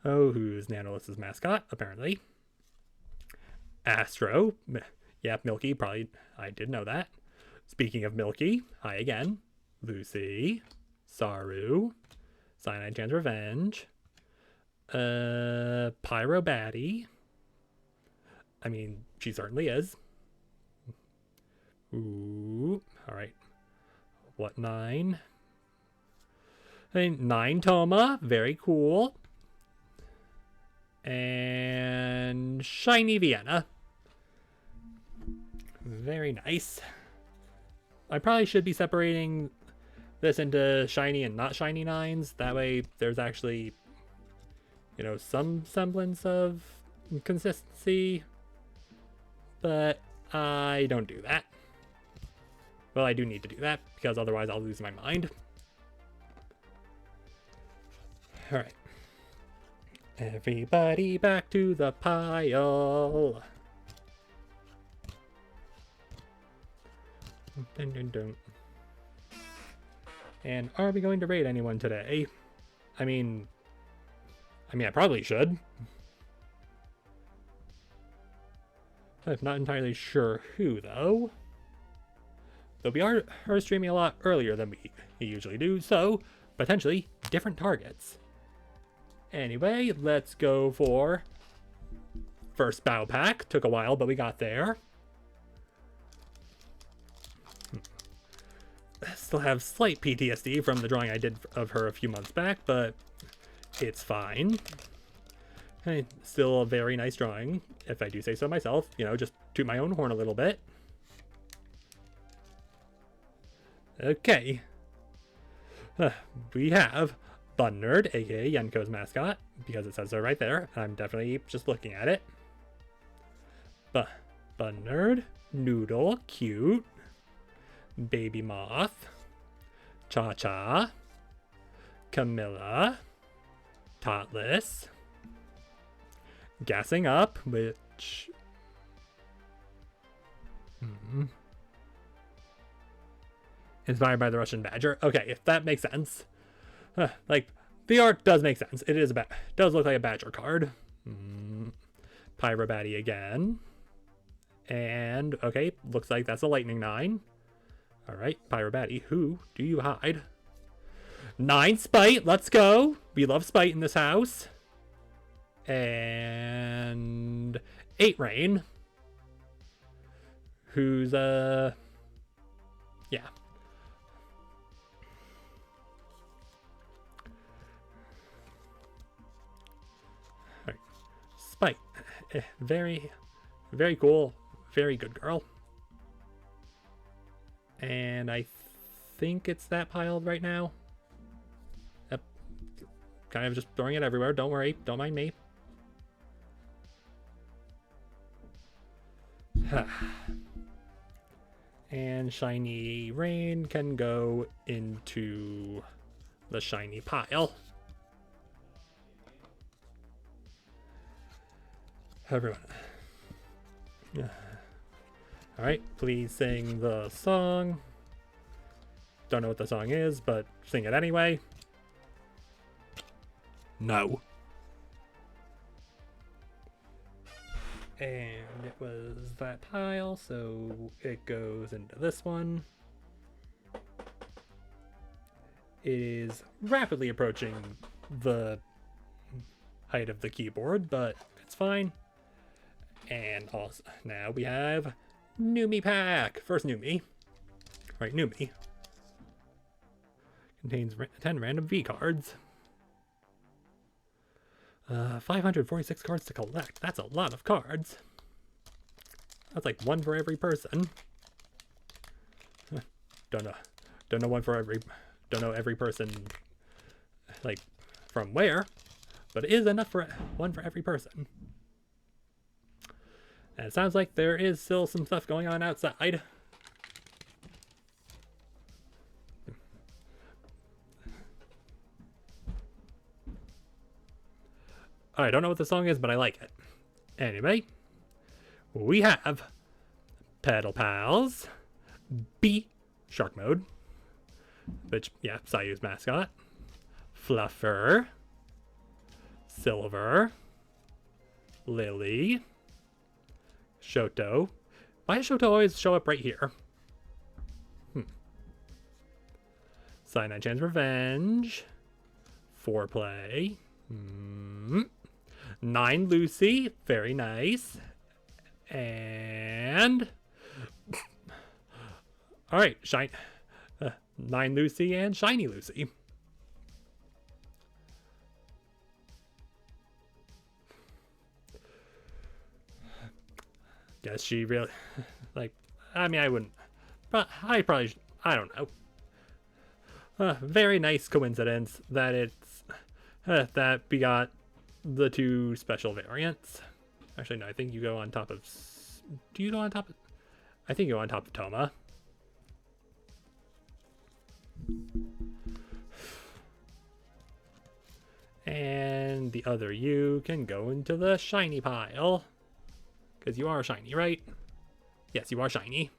who's Nanolis's mascot, apparently. Astro, yeah, Milky, probably, I did know that. Speaking of Milky, hi again. Lucy, Saru, Cyanide Chan's Revenge, Pyro Batty. I mean, she certainly is. Ooh, alright. What 9? 9 Toma, very cool. And shiny Vienna. Very nice. I probably should be separating this into shiny and not shiny 9s. That way there's actually, you know, some semblance of consistency. But I don't do that. Well, I do need to do that because otherwise I'll lose my mind. Alright. Everybody back to the pile. Dun, dun, dun. And are we going to raid anyone today? I mean, I probably should. I'm not entirely sure who, though. Though we are streaming a lot earlier than we usually do, so potentially different targets. Anyway, let's go for first Bow Pack. Took a while, but we got there. Still have slight PTSD from the drawing I did of her a few months back, but it's fine. Hey, still a very nice drawing, if I do say so myself. You know, just toot my own horn a little bit. Okay. We have Bun Nerd, aka Yenko's mascot, because it says so right there. I'm definitely just looking at it. Bun Nerd, Noodle, cute. Baby Moth, Cha-Cha, Camilla, Totless, Gassing Up, which... Inspired by the Russian Badger. Okay, if that makes sense. Like, the art does make sense. It is does look like a Badger card. Pyro Batty again. And, okay, looks like that's a lightning 9. Alright, Pyrobatty, who do you hide? 9 Spite, let's go! We love Spite in this house. And 8 Rain. Who's, yeah. Alright, Spite. Very, very cool. Very good girl. And I think it's that pile right now. Yep. Kind of just throwing it everywhere. Don't worry. Don't mind me. And Shiny Rain can go into the shiny pile. Everyone. Alright, please sing the song. Don't know what the song is, but sing it anyway. No. And it was that pile, so it goes into this one. It is rapidly approaching the height of the keyboard, but it's fine. And also, now we have Numi Pack. First Numi. Right, Numi. Contains 10 random V cards. 546 cards to collect. That's a lot of cards. That's like one for every person. Don't know one for every. Don't know every person. Like from where, but it is enough for one for every person. And it sounds like there is still some stuff going on outside. I don't know what the song is, but I like it. Anyway, we have Pedal Pals, B, Shark Mode, which, yeah, Sayu's mascot, Fluffer, Silver, Lily, Shoto. Why does Shoto always show up right here? Cyanide Chan's Revenge, Foreplay, 9 Lucy, very nice. And all right, 9 Lucy and Shiny Lucy. Does she really like? I mean, I wouldn't. But I probably. I don't know. Very nice coincidence that it's that we got the 2 special variants. Actually, no, I think you go on top of... Do you go on top of... I think you go on top of Toma. And the other you can go into the shiny pile. Because you are shiny, right? Yes, you are shiny.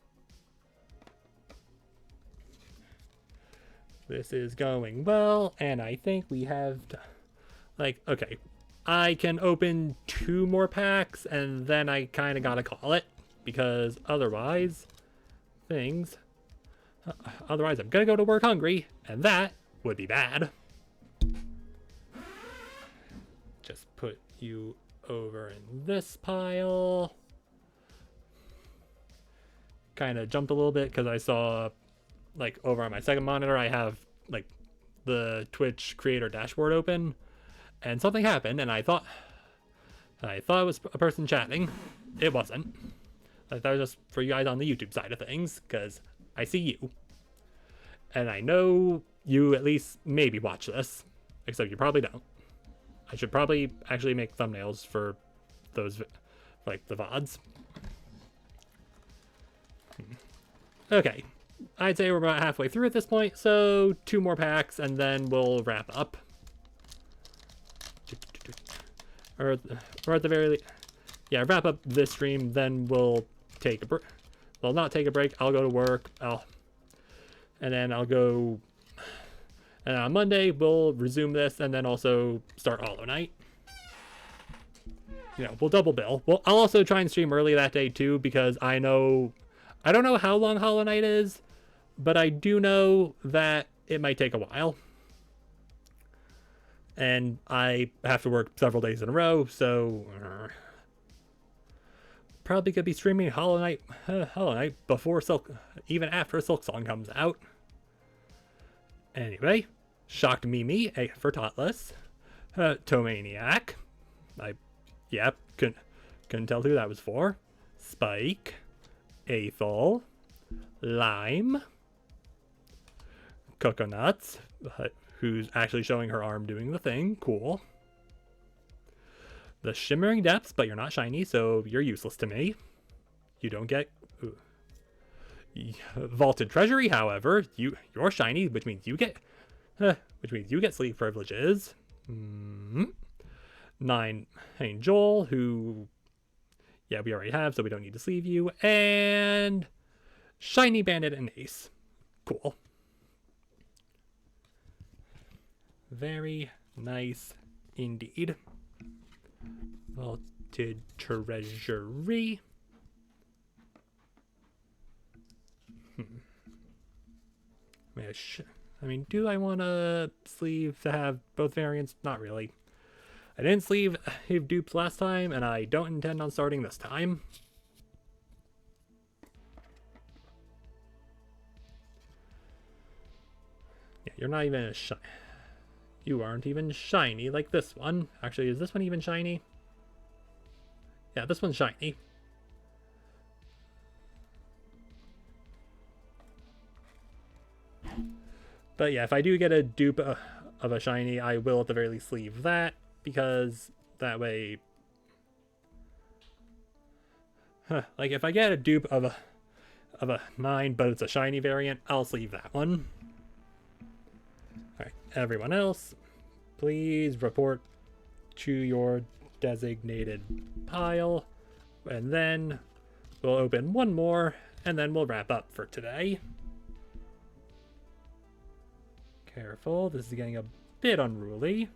This is going well, and I think we have... Like, okay, I can open 2 more packs, and then I kind of gotta call it, because otherwise, otherwise I'm gonna go to work hungry, and that would be bad. Just put you over in this pile. Kind of jumped a little bit, because I saw, like, over on my second monitor, I have, like, the Twitch creator dashboard open. And something happened, and I thought it was a person chatting. It wasn't. I thought it was just for you guys on the YouTube side of things, because I see you. And I know you at least maybe watch this, except you probably don't. I should probably actually make thumbnails for those, like, the VODs. Okay. I'd say we're about halfway through at this point, so 2 more packs, and then we'll wrap up. Or at the very least, yeah, wrap up this stream, then we'll take a break. Well, not take a break, I'll go to work, and then I'll go, and on Monday, we'll resume this, and then also start Hollow Knight. we'll double bill. Well, I'll also try and stream early that day too, because I don't know how long Hollow Knight is, but I do know that it might take a while. And I have to work several days in a row, so probably could be streaming Hollow Knight before even after Silksong comes out. Anyway, Shocked Mimi, A for Totless, Tomaniac, couldn't tell who that was for, Spike, Aethel, Lime, Coconuts, who's actually showing her arm doing the thing, cool. The Shimmering Depths, but you're not shiny, so you're useless to me. You don't get Vaulted Treasury, however, you're shiny, which means you get sleeve privileges. 9 Joel, who we already have, so we don't need to sleeve you, and Shiny Bandit and Ace. Cool. Very nice indeed. Vaulted Treasury. I mean, do I want to sleeve to have both variants? Not really. I didn't sleeve dupes last time, and I don't intend on starting this time. Yeah, you're not even you aren't even shiny like this one. Actually, is this one even shiny? Yeah, this one's shiny. But yeah, if I do get a dupe of a shiny, I will at the very least sleeve that, because that way... like, if I get a dupe of a 9, but it's a shiny variant, I'll sleeve that one. Alright, everyone else, please report to your designated pile, and then we'll open one more, and then we'll wrap up for today. Careful, this is getting a bit unruly.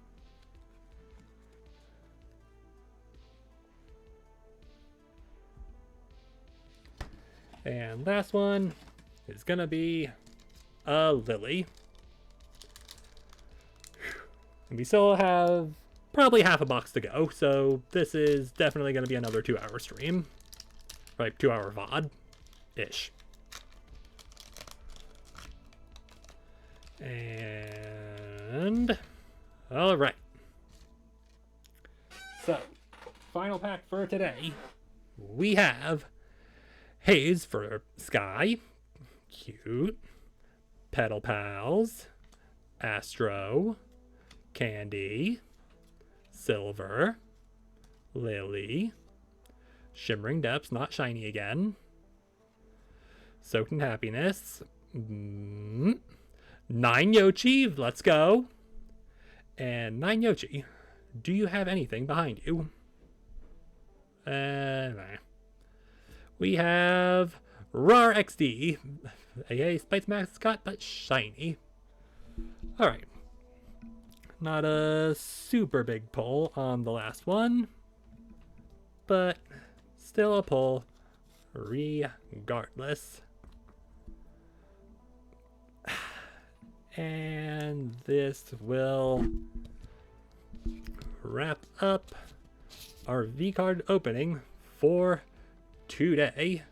And last one is gonna be a Lily. And we still have probably half a box to go, so this is definitely gonna be another 2-hour stream. Right, 2-hour VOD-ish. And all right, so final pack for today, we have Haze for Sky, cute, Petal Pals, Astro, Candy, Silver, Lily, Shimmering Depths, not shiny again, Soaked in Happiness, 9 Yoshi, let's go. And 9 Yoshi, do you have anything behind you? We have Rar XD, aka Spice Mascot, but shiny. Alright. Not a super big pull on the last one, but still a pull regardless. And this will wrap up our V-card opening for today,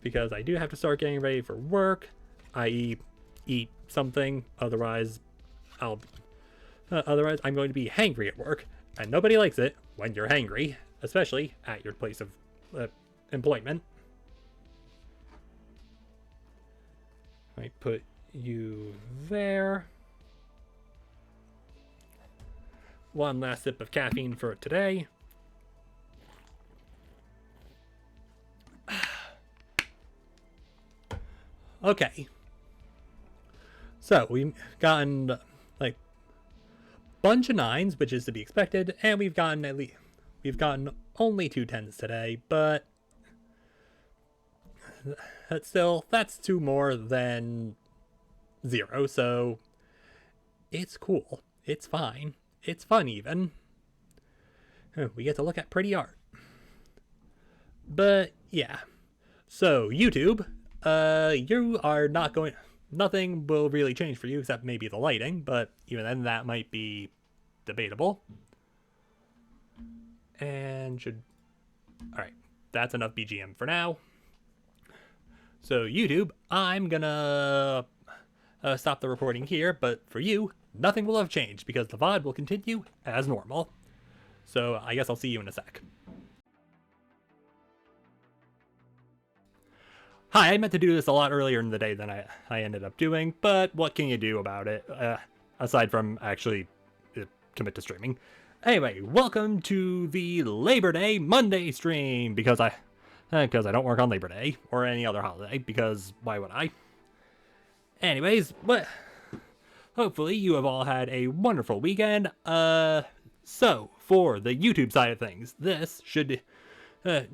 because I do have to start getting ready for work, i.e. eat something, otherwise I'm going to be hangry at work, and nobody likes it when you're hangry, especially at your place of employment. I put you there. One last sip of caffeine for today. Okay. So we've gotten like bunch of 9s, which is to be expected, and we've gotten only 2 10s today, but that's 2 more than 0, so it's cool. It's fine. It's fun even. we get to look at pretty art. But yeah, so YouTube, you are not going. Nothing will really change for you except maybe the lighting, but even then that might be debatable. And alright, that's enough BGM for now. So YouTube, I'm gonna stop the recording here, but for you, nothing will have changed because the VOD will continue as normal. So I guess I'll see you in a sec. Hi, I meant to do this a lot earlier in the day than I ended up doing, but what can you do about it, aside from actually commit to streaming? Anyway, welcome to the Labor Day Monday stream, because I don't work on Labor Day, or any other holiday, because why would I? Anyways, hopefully you have all had a wonderful weekend. So, for the YouTube side of things,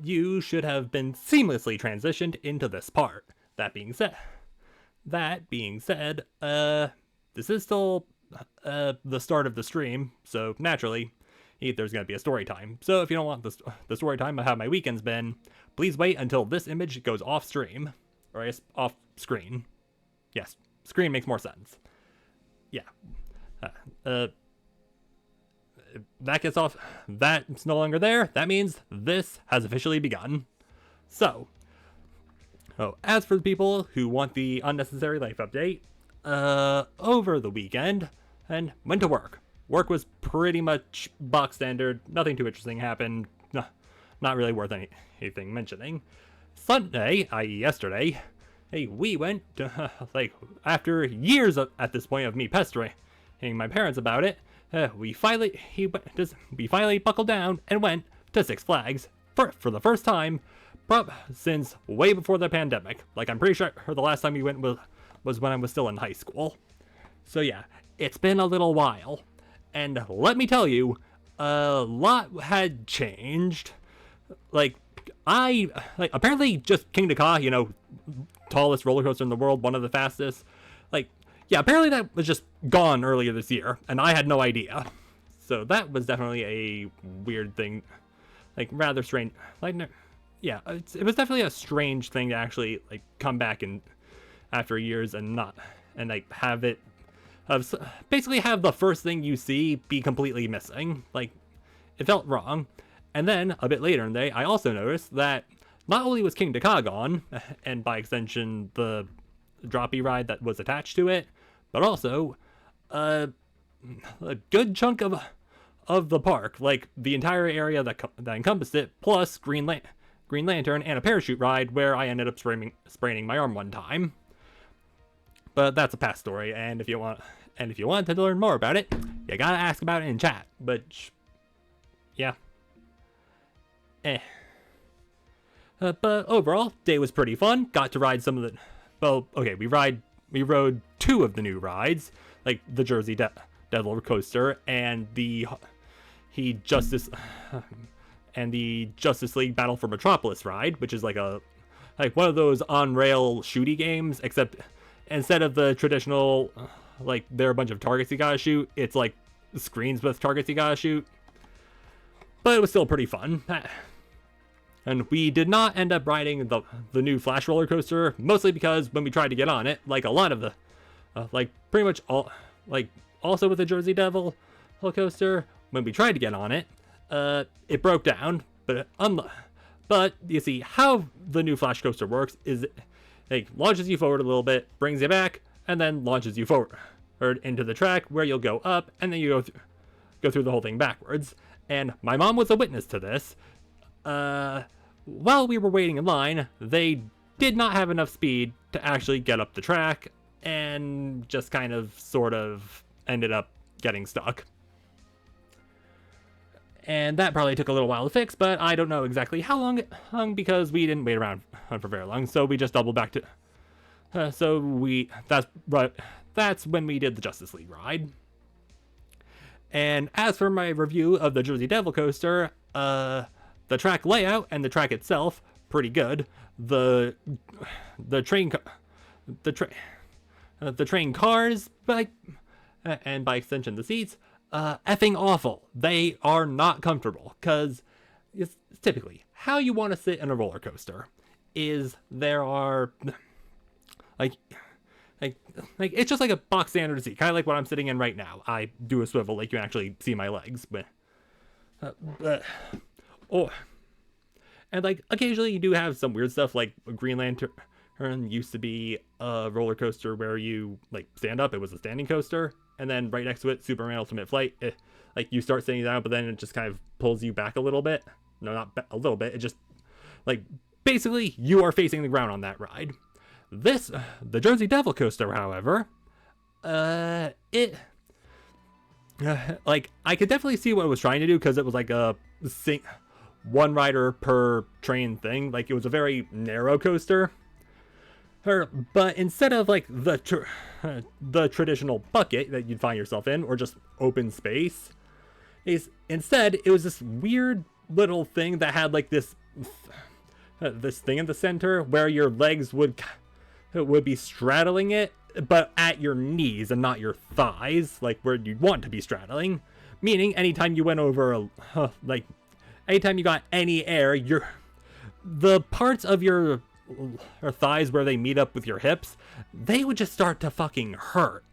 you should have been seamlessly transitioned into this part. That being said, this is still the start of the stream, so naturally, there's going to be a story time. So if you don't want the story time of how my weekend's been, please wait until this image goes off stream, or I guess off screen. Yes, screen makes more sense. Yeah. That gets off. That's no longer there. That means this has officially begun. So, as for the people who want the unnecessary life update, over the weekend, and went to work. Work was pretty much box standard. Nothing too interesting happened. Not really worth anything mentioning. Sunday, i.e. yesterday, we went to, after years at this point of me pestering my parents about it, we finally buckled down and went to Six Flags for the first time since way before the pandemic. I'm pretty sure the last time we went was when I was still in high school. So yeah, it's been a little while, and let me tell you, a lot had changed. Apparently just King Ka, tallest roller coaster in the world, one of the fastest. Yeah, apparently that was just gone earlier this year, and I had no idea. So that was definitely a weird thing. Rather strange. Yeah, it was definitely a strange thing to actually, come back and after years and have it, basically have the first thing you see be completely missing. It felt wrong. And then, a bit later in the day, I also noticed that not only was King Ka gone, and by extension, the droppy ride that was attached to it, but also a good chunk of the park, the entire area that encompassed it, plus Green Lantern and a parachute ride where I ended up spraining my arm one time. But that's a past story, and if you want to learn more about it, you gotta ask about it in chat. But yeah, but overall, day was pretty fun. Got to ride some of the. We rode two of the new rides, the Jersey Devil coaster and the Justice League Battle for Metropolis ride, which is one of those on rail shooty games, except instead of the traditional there are a bunch of targets you gotta shoot, it's screens with targets you gotta shoot. But it was still pretty fun. And we did not end up riding the new Flash roller coaster, mostly because when we tried to get on it, a lot of the, pretty much all, also with the Jersey Devil roller coaster, when we tried to get on it, it broke down. But you see how the new Flash coaster works is it launches you forward a little bit, brings you back, and then launches you forward into the track where you'll go up, and then you go through the whole thing backwards. And my mom was a witness to this. While we were waiting in line, they did not have enough speed to actually get up the track, and just sort of ended up getting stuck. And that probably took a little while to fix, but I don't know exactly how long it hung because we didn't wait around for very long, so we just doubled back to... That's when we did the Justice League ride. And as for my review of the Jersey Devil coaster, the track layout and the track itself, pretty good. The train cars, and by extension the seats, effing awful. They are not comfortable, because it's typically how you want to sit in a roller coaster is there are like like like it's just like a box standard seat, kind of like what I'm sitting in right now. I do a swivel, like you can actually see my legs, but oh, and like occasionally you do have some weird stuff, like Green Lantern used to be a roller coaster where you like stand up. It was a standing coaster, and then right next to it, Superman Ultimate Flight. Like you start sitting down, but then it just kind of pulls you back a little bit. No, not a little bit. It just like basically you are facing the ground on that ride. The Jersey Devil coaster, however, like I could definitely see what it was trying to do, because it was like a one rider per train thing. Like it was a very narrow coaster. But instead of like the traditional bucket that you'd find yourself in, or just open space, instead it was this weird little thing that had like this thing in the center where your legs would be straddling it, but at your knees and not your thighs, like where you'd want to be straddling. Meaning anytime you went over like anytime you got any air, the parts of your thighs where they meet up with your hips, they would just start to fucking hurt.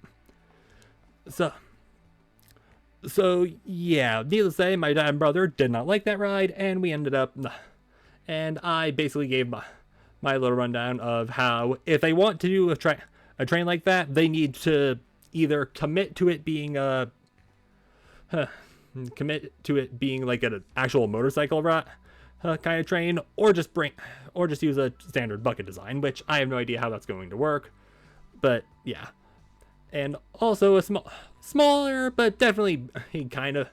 So yeah, needless to say, my dad and brother did not like that ride, and we ended up, and I basically gave my little rundown of how if they want to do a train like that, they need to either commit to it being like an actual motorcycle ride kind of train, or just use a standard bucket design, which I have no idea how that's going to work. But yeah, and also a smaller, but definitely kind of.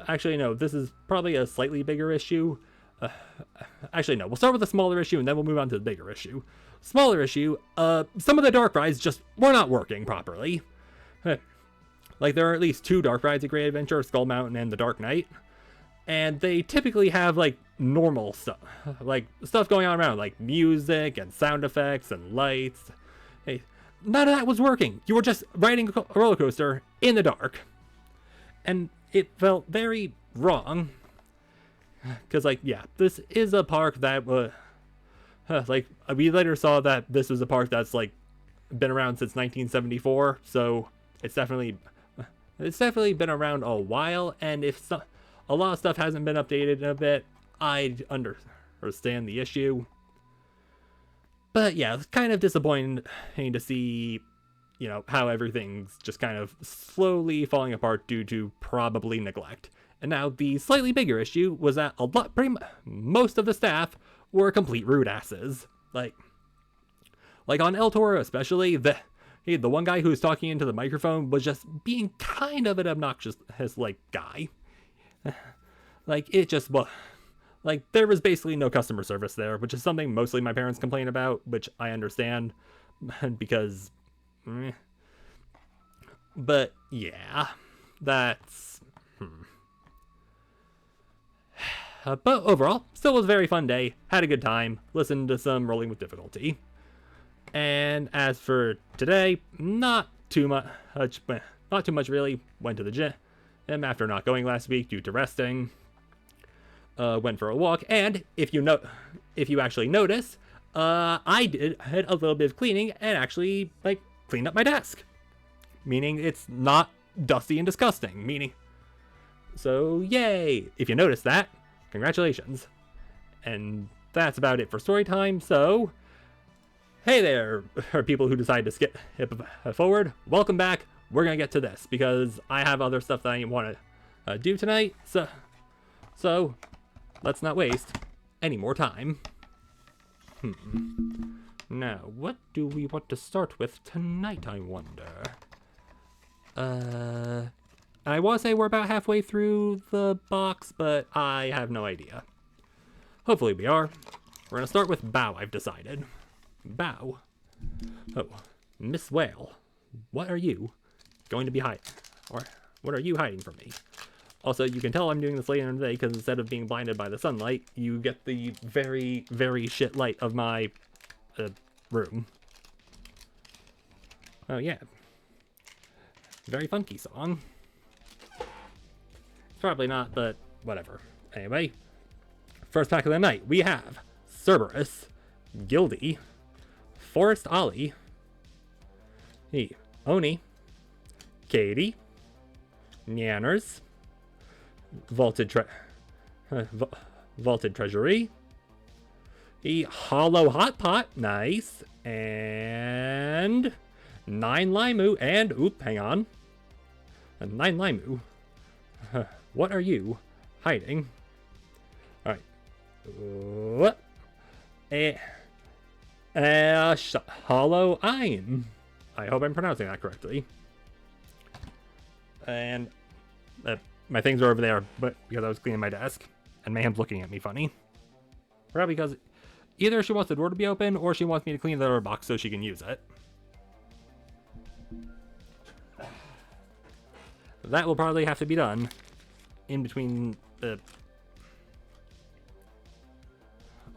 Actually, no, this is probably a slightly bigger issue. Actually, no, we'll start with the smaller issue and then we'll move on to the bigger issue. Smaller issue, some of the dark rides just were not working properly. Like, there are at least 2 dark rides at Great Adventure, Skull Mountain and the Dark Knight. And they typically have, like, normal stuff. Like, stuff going on around, like music and sound effects and lights. Hey, none of that was working. You were just riding a roller coaster in the dark. And it felt very wrong. Because, like, yeah, this is a park that, like, we later saw that this was a park that's, like, been around since 1974. So, it's definitely been around a while. And if a lot of stuff hasn't been updated in a bit, I understand the issue. But yeah, it's kind of disappointing to see, you know, how everything's just kind of slowly falling apart due to probably neglect. And now the slightly bigger issue was that most of the staff were complete rude asses. Like on El Toro especially, the one guy who was talking into the microphone was just being kind of an obnoxious like guy. Like, it just, well, like, there was basically no customer service there, which is something mostly my parents complain about, which I understand, because, but, yeah, that's, but overall, still was a very fun day, had a good time, listened to some Rolling with Difficulty, and as for today, not too much really, went to the gym after not going last week due to resting. Went for a walk, and if you actually notice, I had a little bit of cleaning and actually, like, cleaned up my desk. Meaning it's not dusty and disgusting, so yay! If you noticed that, congratulations. And that's about it for story time, so hey there, people who decide to skip forward, welcome back. We're gonna get to this, because I have other stuff that I want to do tonight, so let's not waste any more time. Now, what do we want to start with tonight, I wonder? I want to say we're about halfway through the box, but I have no idea. Hopefully we are. We're gonna start with Bow, I've decided. Bow? Oh, Miss Whale, what are you going to be hiding? Or what are you hiding from me? Also, you can tell I'm doing this later in the day because instead of being blinded by the sunlight, you get the very, very shit light of my room. Oh yeah. Very funky song. probably not, but whatever. Anyway, first pack of the night, we have Cerberus, Gildy, Forest Ollie, Oni, Katie, Nyanners, Vaulted Treasury, Hollow Hot Pot, nice, and 9 Limu, and, oop, hang on, 9 Limu, what are you hiding? Alright, what? Hollow Iron. I hope I'm pronouncing that correctly. And my things are over there, but because I was cleaning my desk, and Mayhem's looking at me funny. Probably because either she wants the door to be open, or she wants me to clean the other box so she can use it. That will probably have to be done in between the...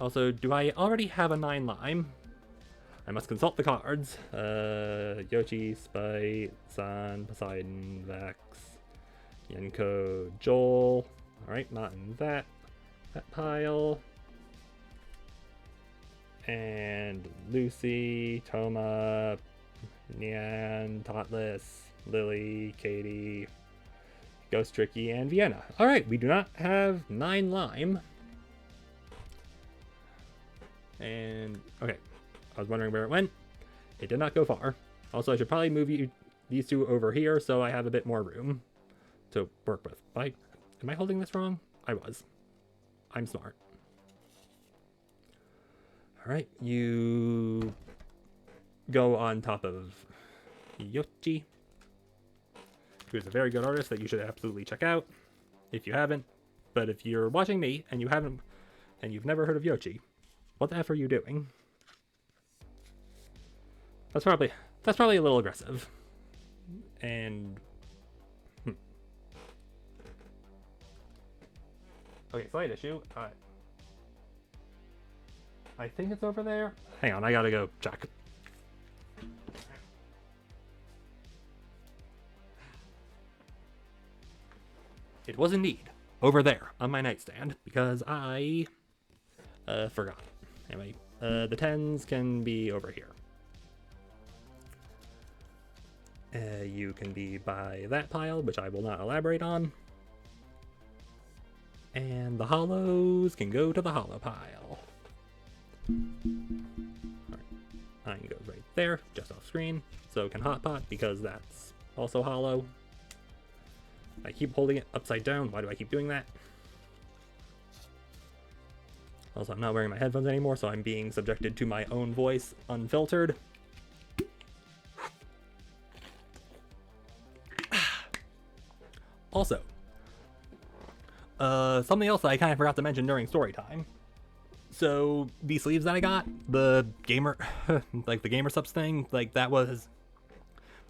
Also, do I already have a 9 Lime? I must consult the cards. Yoshi, Spite, San, Poseidon, Vax, Yenko, Joel. Alright, not in that pile. And Lucy, Toma, Nyan, Totless, Lily, Katie, Ghost Tricky, and Vienna. Alright, we do not have 9 Lime. And, okay. I was wondering where it went. It did not go far. Also, I should probably move these two over here so I have a bit more room to work with. Am I holding this wrong? I was. I'm smart. Alright, you go on top of Yoshi, who's a very good artist that you should absolutely check out if you haven't. But if you're watching me and you haven't, and you've never heard of Yoshi, what the F are you doing? That's probably a little aggressive. And okay, slight issue. I think it's over there. Hang on, I gotta go check. It was indeed over there on my nightstand because I forgot. Anyway, the 10s can be over here. You can be by that pile, which I will not elaborate on. And the hollows can go to the hollow pile. Alright, Iron goes right there, just off screen. So can Hot Pot, because that's also hollow. I keep holding it upside down. Why do I keep doing that? Also, I'm not wearing my headphones anymore, so I'm being subjected to my own voice unfiltered. Also, something else that I kind of forgot to mention during story time. So, these sleeves that I got, the gamer, like the gamer subs thing, like that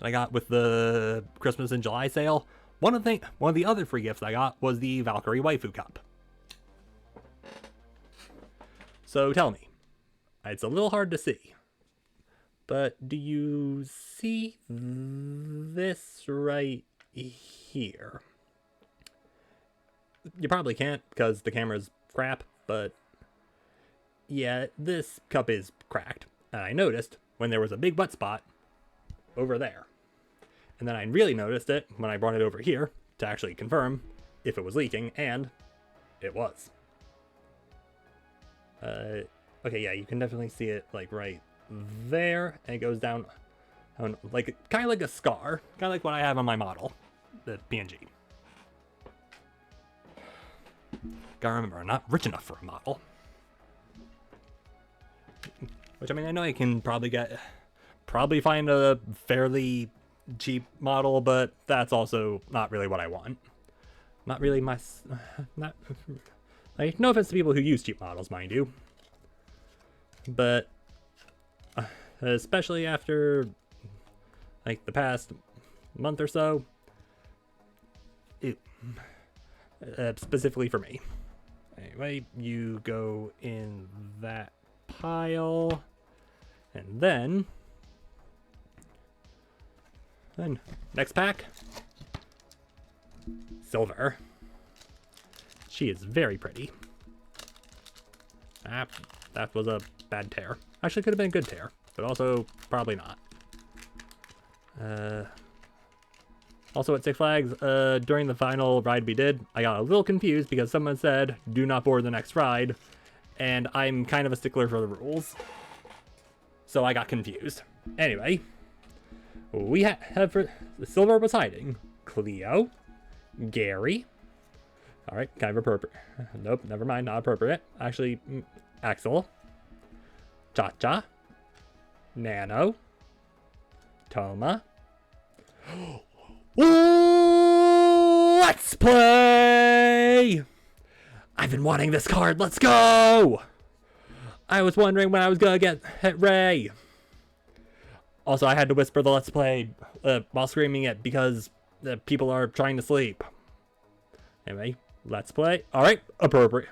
I got with the Christmas in July sale. One of the other free gifts I got was the Valkyrie Waifu Cup. So tell me, it's a little hard to see, but do you see this right here? You probably can't because the camera's crap, but yeah, this cup is cracked. And I noticed when there was a big butt spot over there. And then I really noticed it when I brought it over here to actually confirm if it was leaking, and it was. Okay, yeah, you can definitely see it, like, right there, and it goes down, like, kind of like a scar, kind of like what I have on my model, the PNG. Gotta remember, I'm not rich enough for a model. Which, I mean, I know I can probably find a fairly cheap model, but that's also not really what I want. Not really my, like, no offense to people who use cheap models, mind you. But, especially after, like, the past month or so, specifically for me. Anyway, you go in that pile, and then next pack, silver. She is very pretty. Ah, that was a bad tear. Actually, could have been a good tear, but also probably not. Also at Six Flags, during the final ride we did, I got a little confused because someone said, do not board the next ride, and I'm kind of a stickler for the rules. So I got confused. Anyway, we have for the Silver was hiding. Cleo, Gary. Alright, kind of appropriate. Nope, never mind, not appropriate. Actually, Axel. Cha-Cha. Nano. Toma. Let's play! I've been wanting this card, let's go! I was wondering when I was gonna get hit Ray. Also, I had to whisper the let's play while screaming it because people are trying to sleep. Anyway, let's play. Alright, appropriate.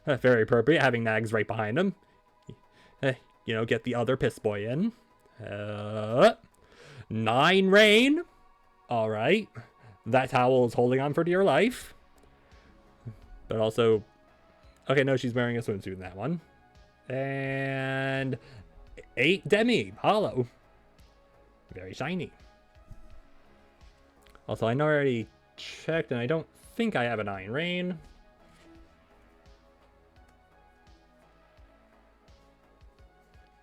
Very appropriate, having Nags right behind him. You know, get the other piss boy in. 9 rain. Alright. That towel is holding on for dear life. But also... Okay, no, she's wearing a swimsuit in that one. And... 8 Demi. Hollow. Very shiny. Also, I know I already checked, and I don't think I have a 9 rain.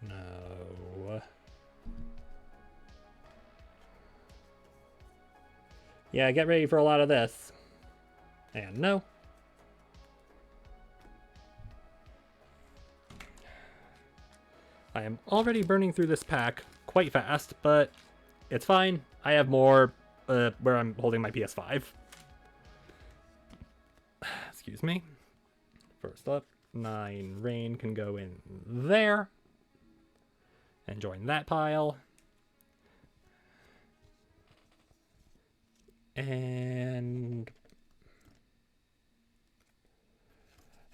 No. Yeah, get ready for a lot of this. And no. I am already burning through this pack quite fast, but it's fine. I have more where I'm holding my PS5. Excuse me. First up, 9 rain can go in there. And join that pile. And...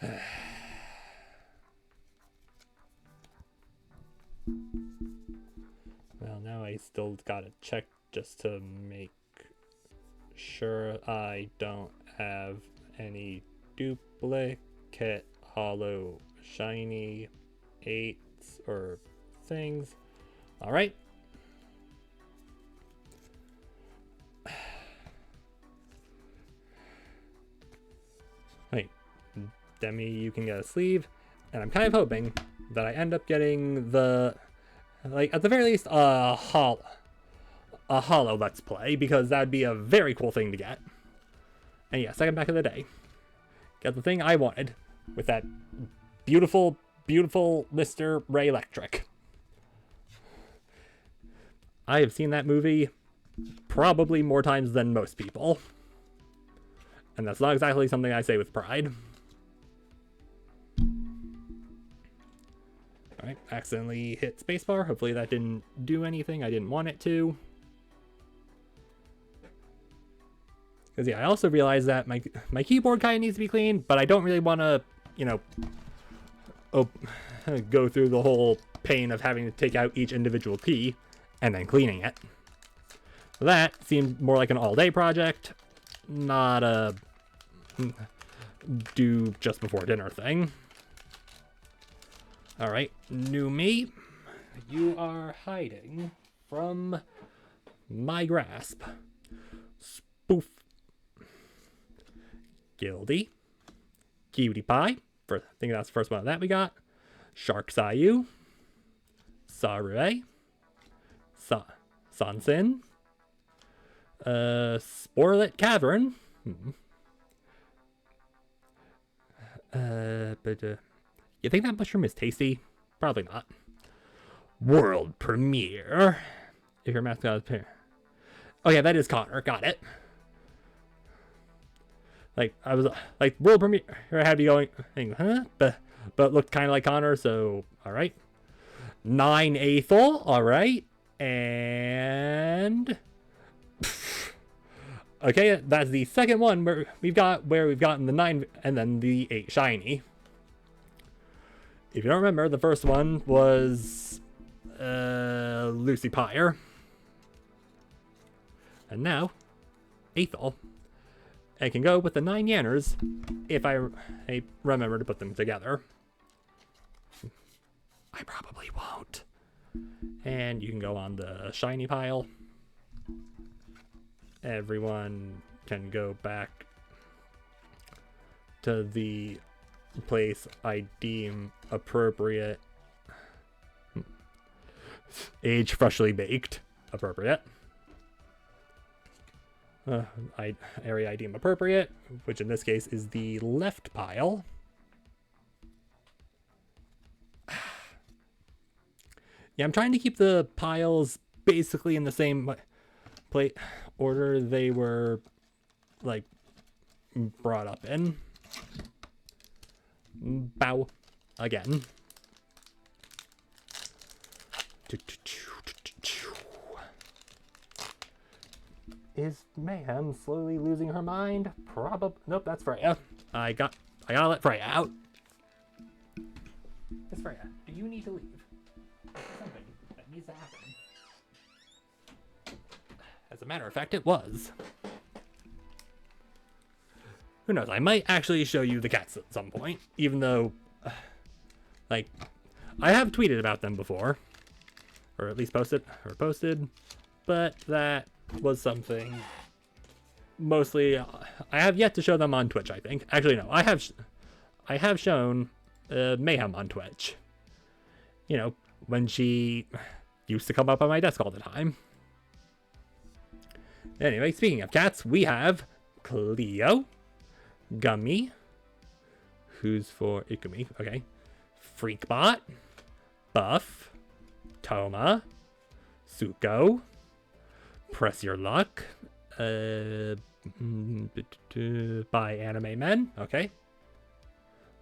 well, now I still gotta check just to make sure I don't have any duplicate hollow shiny 8s or things. All right. Wait, Demi, you can get a sleeve, and I'm kind of hoping that I end up getting the, like, at the very least, a hollow let's play, because that'd be a very cool thing to get. And yeah, second pack of the day. Get the thing I wanted with that beautiful, beautiful Mr. Ray Electric. I have seen that movie probably more times than most people. And that's not exactly something I say with pride. Alright, accidentally hit spacebar. Hopefully that didn't do anything I didn't want it to. Because yeah, I also realized that my keyboard kind of needs to be cleaned, but I don't really want to, you know, go through the whole pain of having to take out each individual key and then cleaning it. That seemed more like an all-day project, not a do just before dinner thing. Alright, new me. You are hiding from my grasp. Spoof. Gildy. Cutie Pie. I think that's the first one of that we got. Shark Sayu. Sarue. Sansin. Sporlet Cavern. You think that mushroom is tasty? Probably not. World premiere. If your mascot is pair. Oh yeah, that is Connor. Got it. Like I was like world premiere. I had to be going, huh? But looked kind of like Connor. So all right. 9 Aethel. All right. And okay, that's the second one where we've gotten the 9 and then the 8 shiny. If you don't remember, the first one was Lucy Pyre. And now, Aethel. I can go with the 9 yanners if I remember to put them together. I probably won't. And you can go on the shiny pile. Everyone can go back to the place I deem appropriate. Age freshly baked. Appropriate. Area I deem appropriate, which in this case is the left pile. Yeah, I'm trying to keep the piles basically in the same plate order they were, like, brought up in. Bow. Again. Is Mayhem slowly losing her mind? Probably. Nope, that's Freya. I gotta let Freya out. Miss Freya, do you need to leave? There's something that needs to happen. As a matter of fact, it was. Who knows? I might actually show you the cats at some point, even though, like, I have tweeted about them before, or at least posted, but that was something mostly I have yet to show them on Twitch. I think actually no, I have shown Mayhem on Twitch. You know, when she used to come up on my desk all the time. Anyway, speaking of cats, we have Cleo, Gummy, who's for Ikumi, okay, Freakbot, Buff, Toma, Suko, Press Your Luck, by Anime Men, okay.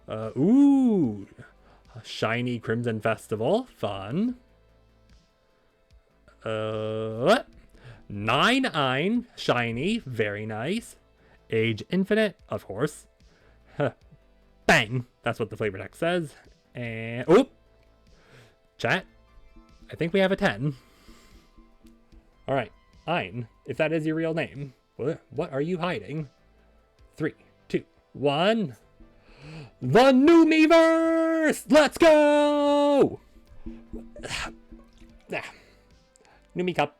Ooh, Shiny Crimson Festival, fun. 9 Shiny, very nice. Age Infinite, of course. Bang, that's what the flavor text says. And, oop, chat, I think we have a 10. Alright, Ein, if that is your real name, what are you hiding? 3, 2, 1. The New Miiverse! Let's go! New Me Cup.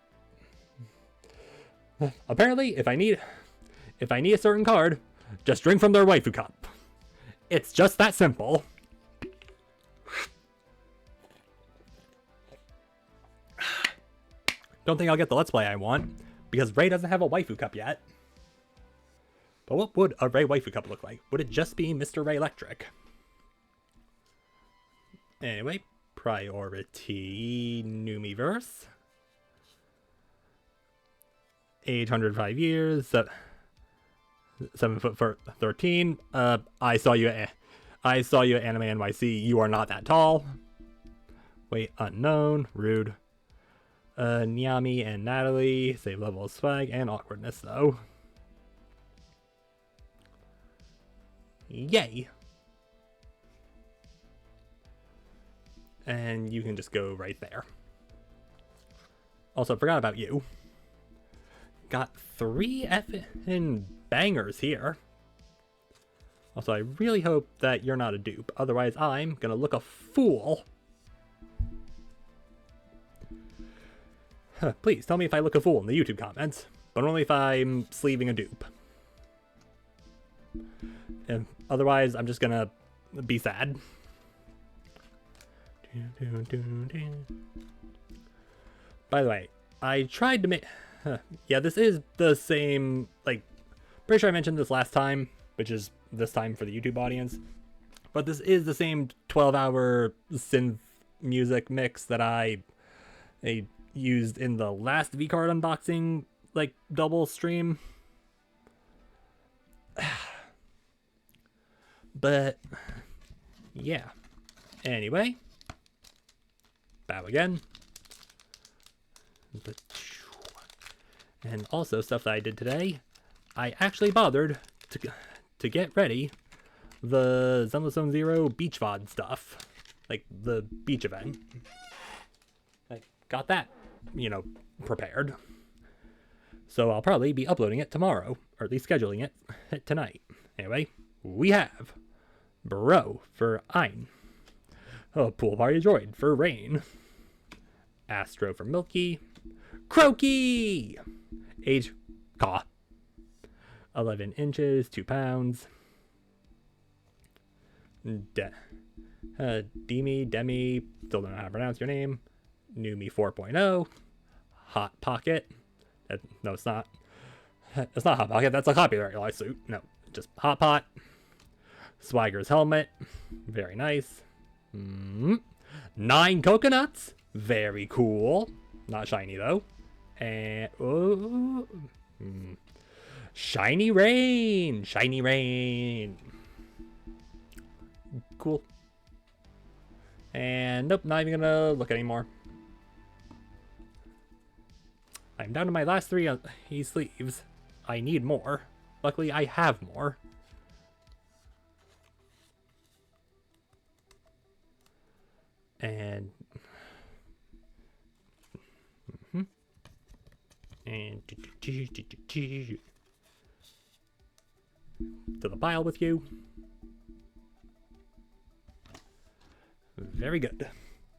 Apparently, if I need a certain card, just drink from their waifu cup. It's just that simple. Don't think I'll get the Let's Play I want, because Ray doesn't have a waifu cup yet. But what would a Ray waifu cup look like? Would it just be Mr. Ray Electric? Anyway, priority New Miiverse. Age 105 years. 7'13". I saw you at Anime NYC. You are not that tall. Weight unknown. Rude. Nyami and Natalie. Same level of swag and awkwardness though. Yay. And you can just go right there. Also, forgot about you. Got 3 effing bangers here. Also, I really hope that you're not a dupe. Otherwise, I'm gonna look a fool. Please, tell me if I look a fool in the YouTube comments. But only if I'm sleeving a dupe. And otherwise, I'm just gonna be sad. By the way, I tried to make... yeah, this is the same, like, pretty sure I mentioned this last time, which is this time for the YouTube audience. But this is the same 12-hour synth music mix that I used in the last V-card unboxing, like, double stream. But, yeah. Anyway. Bow again. And also stuff that I did today. I actually bothered to get ready the Zenless Zone Zero Beach VOD stuff. Like, the beach event. I got that, you know, prepared. So I'll probably be uploading it tomorrow. or at least scheduling it tonight. Anyway, we have Bro for Ein, Pool Party Droid for Rain, Astro for Milky, Croaky, age Caw, 11 inches, 2 pounds, Demi, still don't know how to pronounce your name, Numi 4.0, Hot Pocket, no it's not, it's not Hot Pocket, that's a copyright lawsuit, no, just Hot Pot, Swagger's Helmet, very nice, 9 coconuts, very cool, not shiny though, and Shiny Rain, cool. And nope, not even gonna look anymore. I'm down to my last 3 sleeves. I need more. Luckily, I have more. And to the pile with you. Very good.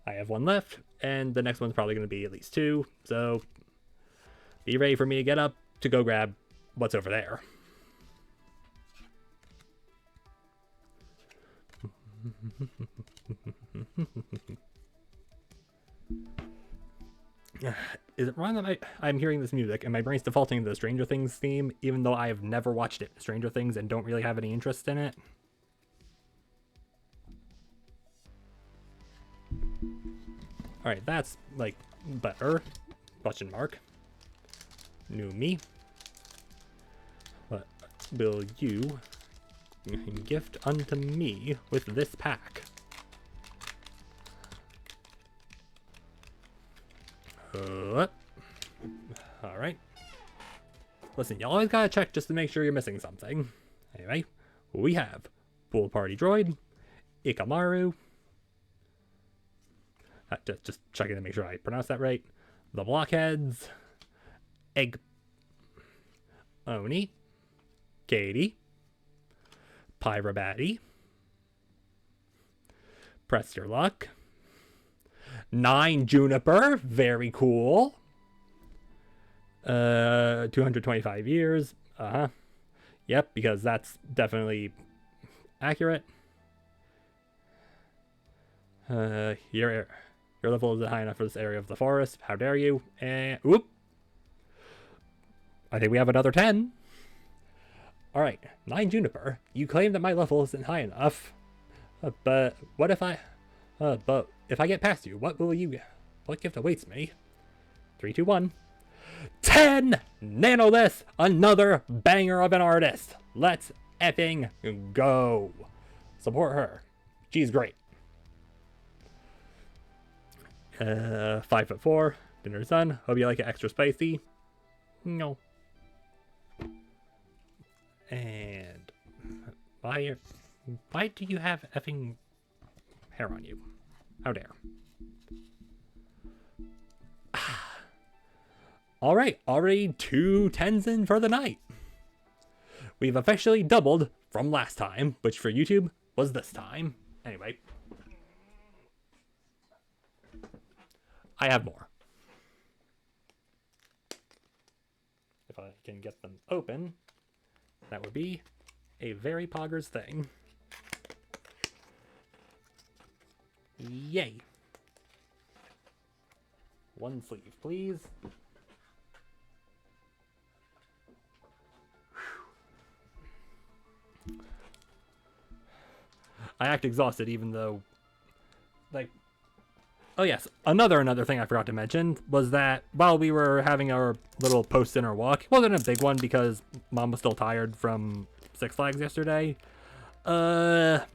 I have 1 left, and the next one's probably going to be at least 2, so be ready for me to get up to go grab what's over there. Is it wrong that I'm hearing this music and my brain's defaulting to the Stranger Things theme, even though I have never watched it, Stranger Things, and don't really have any interest in it? Alright, that's, like, better. Question mark. New me. What will you gift unto me with this pack? Alright. Listen, you always gotta check just to make sure you're missing something. Anyway, we have Pool Party Droid, Ikamaru, just checking to make sure I pronounce that right, the Blockheads, Egg, Oni, Katie, Pyrobatty, Press Your Luck, 9 Juniper, very cool. 225 years. Yep, because that's definitely accurate. Your level isn't high enough for this area of the forest. How dare you? And whoop. I think we have another 10. Alright, 9 Juniper. You claim that my level isn't high enough. But what if but if I get past you, what gift awaits me? 3, 2, 1. 10! Nanolith! Another banger of an artist! Let's effing go! Support her. She's great. 5'4", dinner son. Hope you like it extra spicy. No. And why do you have effing hair on you? How dare. Alright, already 2 10s in for the night. We've officially doubled from last time, which for YouTube was this time. Anyway. I have more. If I can get them open, that would be a very poggers thing. Yay. 1 sleeve, please. I act exhausted even though, like, oh yes, another thing I forgot to mention was that while we were having our little post-dinner walk, it wasn't a big one because Mom was still tired from Six Flags yesterday. While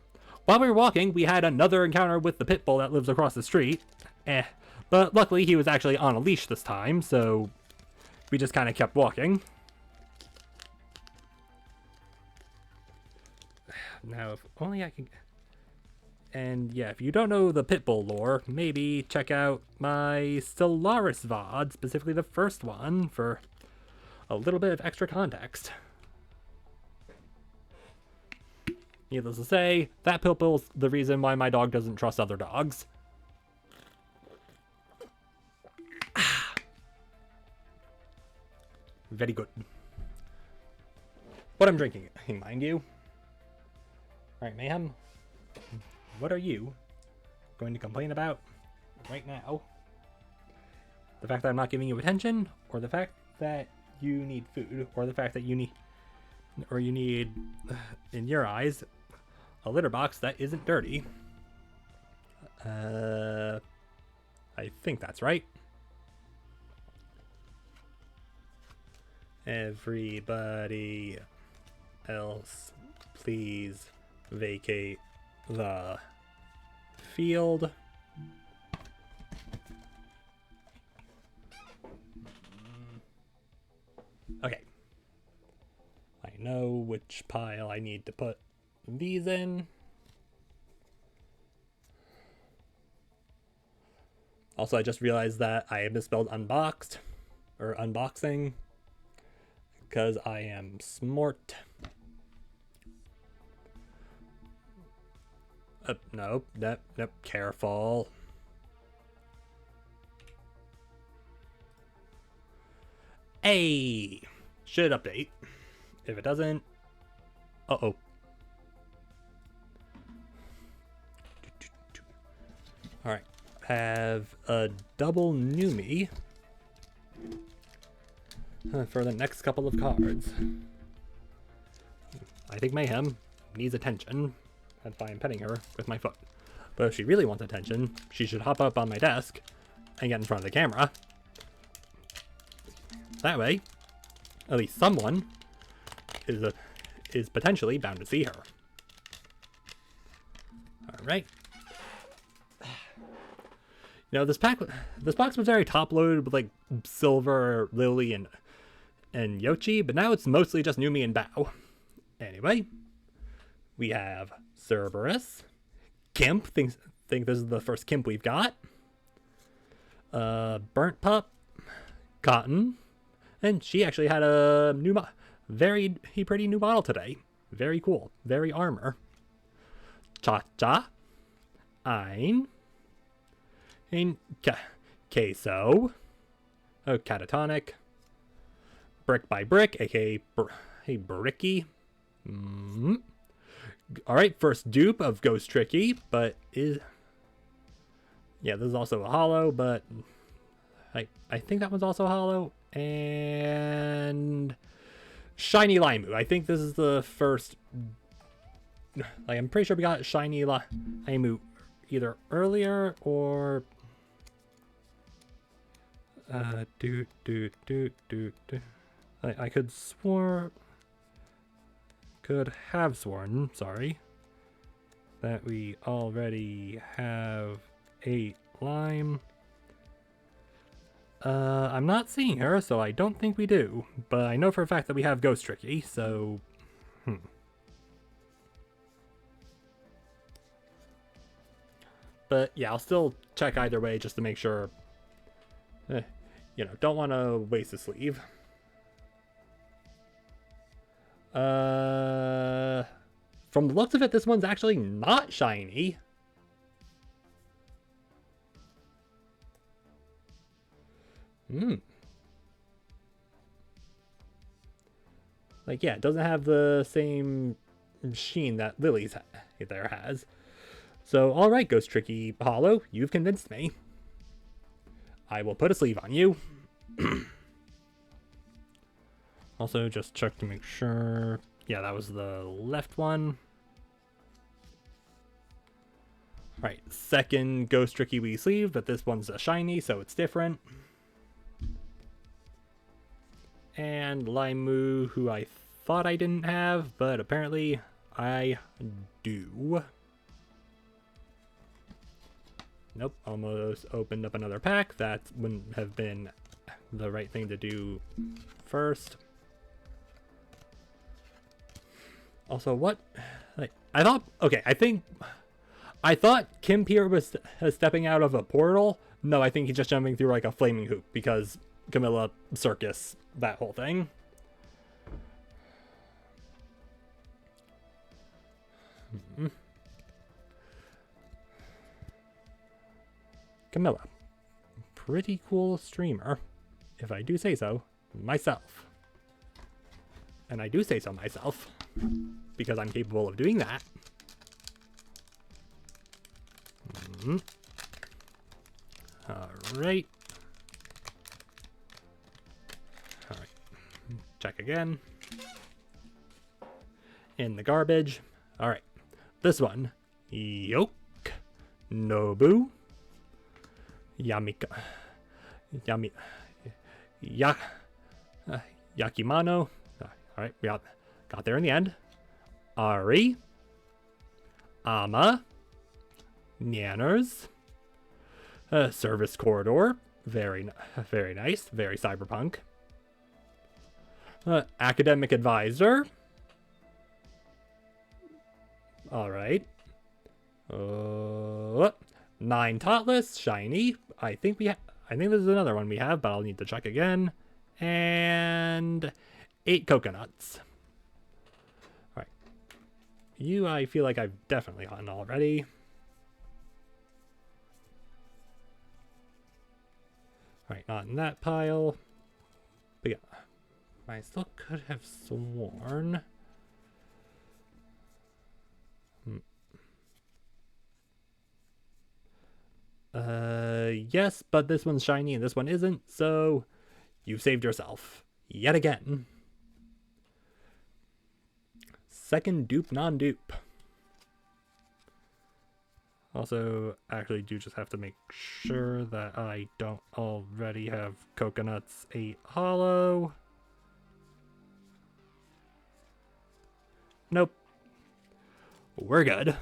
we were walking, we had another encounter with the pit bull that lives across the street. But luckily he was actually on a leash this time, so we just kind of kept walking. Now, if only I can... And yeah, if you don't know the Pitbull lore, maybe check out my Stellaris VOD, specifically the first one, for a little bit of extra context. Needless to say, that Pipil's the reason why my dog doesn't trust other dogs. Very good. What I'm drinking, mind you. Alright, Mayhem. What are you going to complain about right now? The fact that I'm not giving you attention, or the fact that you need food, or the fact that you need, in your eyes, a litter box that isn't dirty. I think that's right. Everybody else, please vacate the field. Okay. I know which pile I need to put these in. Also, I just realized that I misspelled unboxed, or unboxing, because I am smart. Nope, careful. Hey! Should update. If it doesn't... Uh-oh. Alright. Have a double Numi for the next couple of cards. I think Mayhem needs attention. That's why I'm petting her with my foot. But if she really wants attention, she should hop up on my desk and get in front of the camera. That way, at least someone is potentially bound to see her. Alright. You know, this box was very top-loaded with, like, Silver, Lily, and Yoshi, but now it's mostly just Numi and Bao. Anyway, we have Cerberus, Kimp, think this is the first Kimp we've got, Burnt Pup, Cotton, and she actually had a very pretty new model today. Very cool, very armor. Cha-Cha, Ein, and Queso, Catatonic, Brick by Brick, aka Bricky. Alright, first dupe of Ghost Tricky, but yeah, this is also a holo, but I think that one's also holo. And Shiny Limu. I think this is the first, like, I'm pretty sure we got Shiny Limu either earlier or I could have sworn, sorry, that we already have 8 lime. I'm not seeing her, so I don't think we do, but I know for a fact that we have Ghost Tricky, so But yeah, I'll still check either way just to make sure. You know, don't want to waste a sleeve. From the looks of it, this one's actually not shiny. Like, yeah, it doesn't have the same sheen that Lily's there has. So, alright, Ghost Tricky Hollow, you've convinced me. I will put a sleeve on you. Also, just check to make sure. Yeah, that was the left one. Alright, second Ghost Tricky Wee sleeve, but this one's a shiny, so it's different. And Limu, who I thought I didn't have, but apparently I do. Nope, almost opened up another pack. That wouldn't have been the right thing to do first. Also, what? Like, I thought Kim here was stepping out of a portal. No, I think he's just jumping through like a flaming hoop because Camilla Circus, that whole thing. Camilla. Pretty cool streamer, if I do say so myself. And I do say so myself, because I'm capable of doing that. Alright. Alright. Check again. In the garbage. Alright. This one. Yoke. Nobu. Yamika. Yakimano. Alright, we got there in the end. Ari. Ama. Nanners. Service corridor. Very nice. Very cyberpunk. Academic advisor. Alright. 9 Totless. Shiny. I think this is another one we have, but I'll need to check again. And 8 coconuts. Alright. You, I feel like I've definitely gotten already. Alright, not in that pile. But yeah. I still could have sworn. Yes, but this one's shiny and this one isn't, so you saved yourself. Yet again. Second dupe, non-dupe. Also, actually do just have to make sure that I don't already have coconuts 8 hollow. Nope. We're good.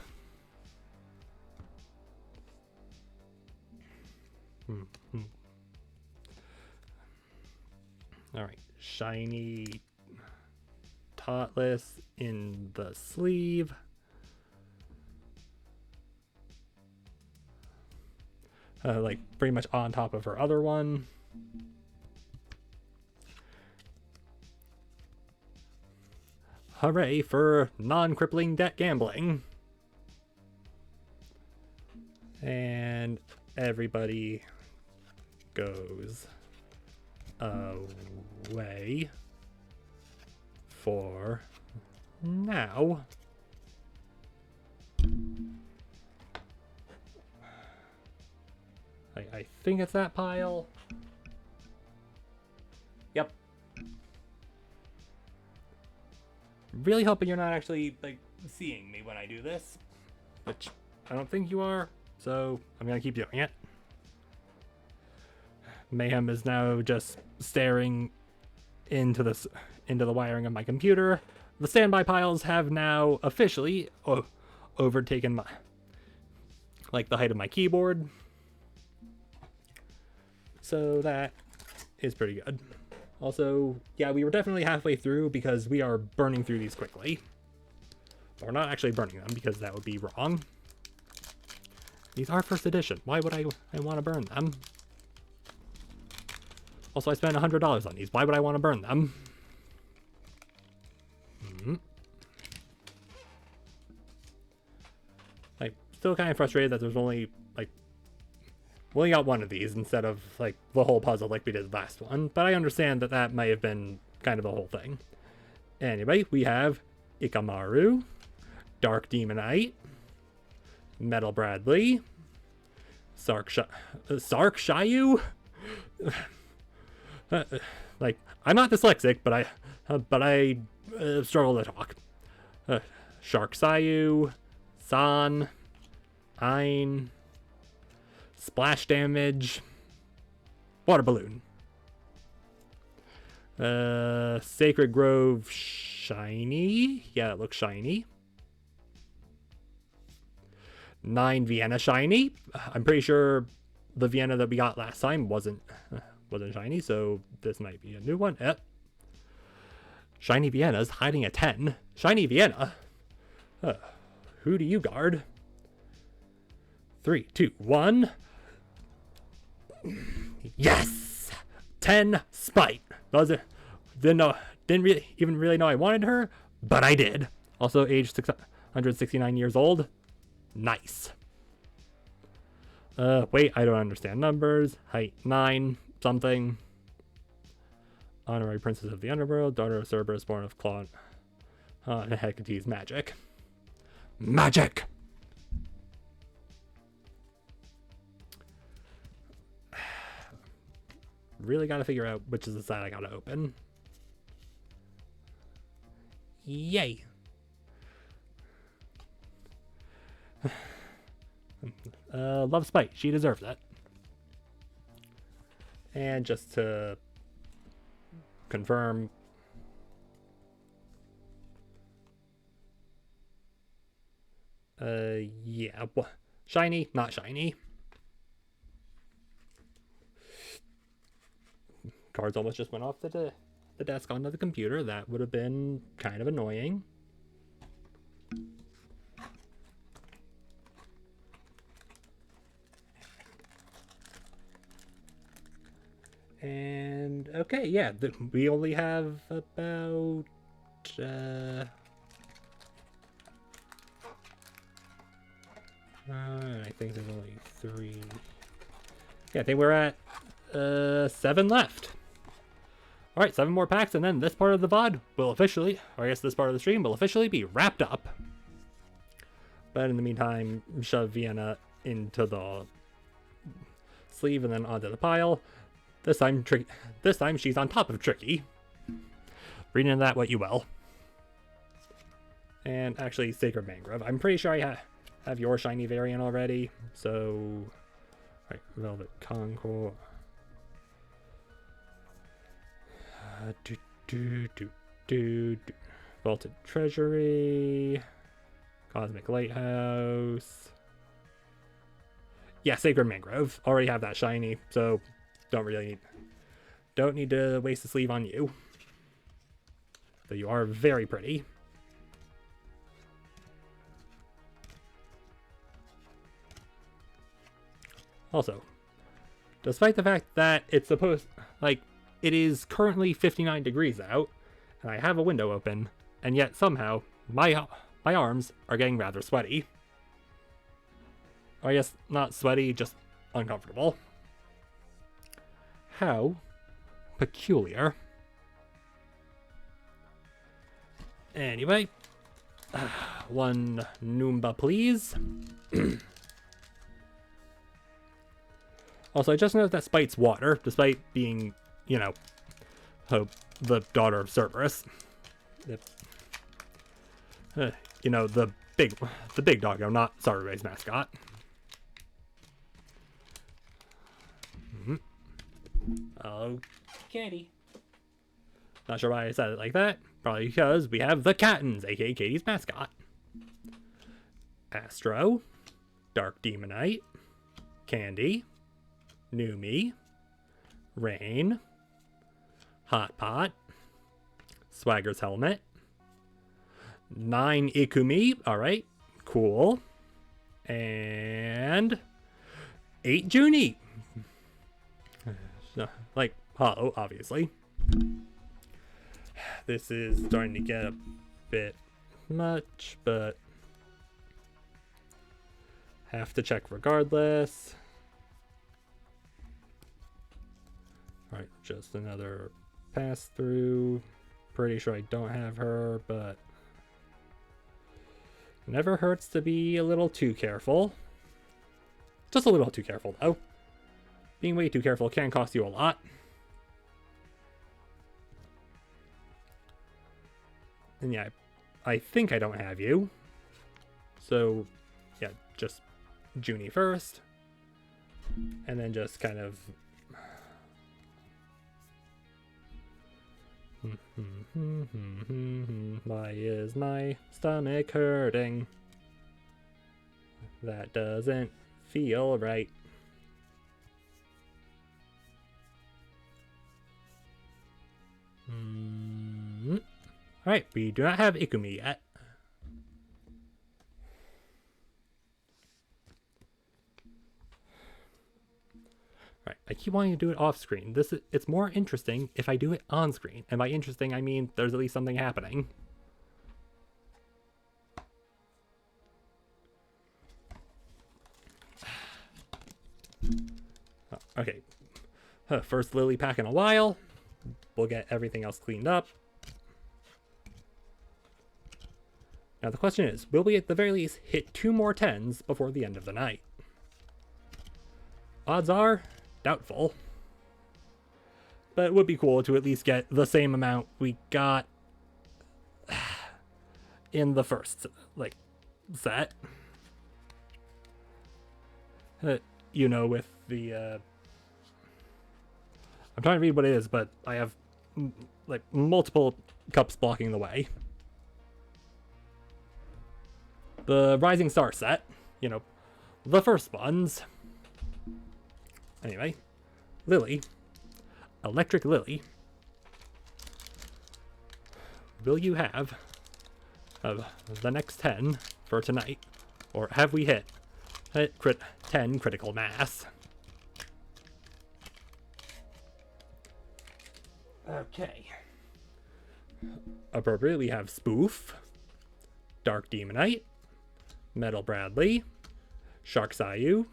Alright, shiny Totless in the sleeve. Like pretty much on top of her other one. Hooray for non-crippling debt gambling. And everybody goes away for now. I think it's that pile. Yep. Really hoping you're not actually like seeing me when I do this, which I don't think you are, so I'm gonna keep doing it. Mayhem is now just staring into the wiring of my computer. The standby piles have now officially overtaken the height of my keyboard. So that is pretty good. Also, yeah, we were definitely halfway through because we are burning through these quickly. But we're not actually burning them because that would be wrong. These are first edition. Why would I want to burn them? Also, I spent $100 on these. Why would I want to burn them? Like, still kind of frustrated that there's only, like, we only got one of these instead of, like, the whole puzzle like we did the last one. But I understand that that might have been kind of the whole thing. Anyway, we have Ikamaru, Dark Demonite, Metal Bradley, Sark Shayu. Like, I'm not dyslexic, but I struggle to talk. Shark Sayu, San, Ein, Splash Damage, Water Balloon, Sacred Grove Shiny. Yeah, it looks shiny. 9 Vienna Shiny. I'm pretty sure the Vienna that we got last time wasn't shiny, so this might be a new one. Yep. Shiny Vienna's hiding a 10. Shiny Vienna. Who do you guard? 3, 2, 1. Yes! 10 Spite. Didn't even really know I wanted her, but I did. Also, age 6. 169 years old. Nice. Wait, I don't understand numbers. Height 9 something. Honorary princess of the underworld, daughter of Cerberus, born of Claude. And Hecate's magic. Magic! Really gotta figure out which is the side I gotta open. Yay! Love Spite. She deserves it. And just to confirm, yeah, shiny, not shiny. Cards almost just went off the desk onto the computer. That would have been kind of annoying. And okay, yeah, we only have about I think there's only 3. Yeah, I think we're at 7 left. All right, 7 more packs, and then this part of the VOD will officially, or I guess this part of the stream will officially be wrapped up. But in the meantime, shove Vienna into the sleeve and then onto the pile. This time she's on top of Tricky. Read into that what you will. And actually, Sacred Mangrove. I'm pretty sure I have your shiny variant already. So, right, Velvet Concord. Vaulted Treasury. Cosmic Lighthouse. Yeah, Sacred Mangrove. Already have that shiny, so don't need to waste a sleeve on you. Though you are very pretty. Also, despite the fact that it's supposed, like, it is currently 59 degrees out, and I have a window open, and yet somehow my arms are getting rather sweaty. Or I guess not sweaty, just uncomfortable. How peculiar. Anyway, one Noomba, please. Also, I just noticed that Spite's water, despite being, you know, the daughter of Cerberus. You know, the big doggo, not Cerberus' mascot. Oh, Katie. Not sure why I said it like that. Probably because we have the Cattons, aka Katie's mascot. Astro, Dark Demonite, Candy, Numi, Rain, Hot Pot, Swagger's Helmet, 9 Ikumi, alright, cool, and 8 Junie. Like, hollow, obviously. This is starting to get a bit much, but have to check regardless. Alright, just another pass through. Pretty sure I don't have her, but never hurts to be a little too careful. Just a little too careful, though. Being way too careful can cost you a lot. And yeah, I think I don't have you. So, yeah, just Junie first. And then just kind of... Why is my stomach hurting? That doesn't feel right. Alright, we do not have Ikumi yet. Alright, I keep wanting to do it off screen. It's more interesting if I do it on screen. And by interesting, I mean there's at least something happening. Okay, first lily pack in a while. We'll get everything else cleaned up. Now the question is, will we at the very least hit 2 more 10s before the end of the night? Odds are, doubtful. But it would be cool to at least get the same amount we got in the first, like, set. You know, with the, I'm trying to read what it is, but I have, like, multiple cups blocking the way. The Rising Star set, you know, the first ones. Anyway, Lily. Electric Lily. Will you have the next 10 for tonight? Or have we hit 10 critical mass? Okay. Appropriately, we have Spoof, Dark Demonite, Metal Bradley, Shark Sayu,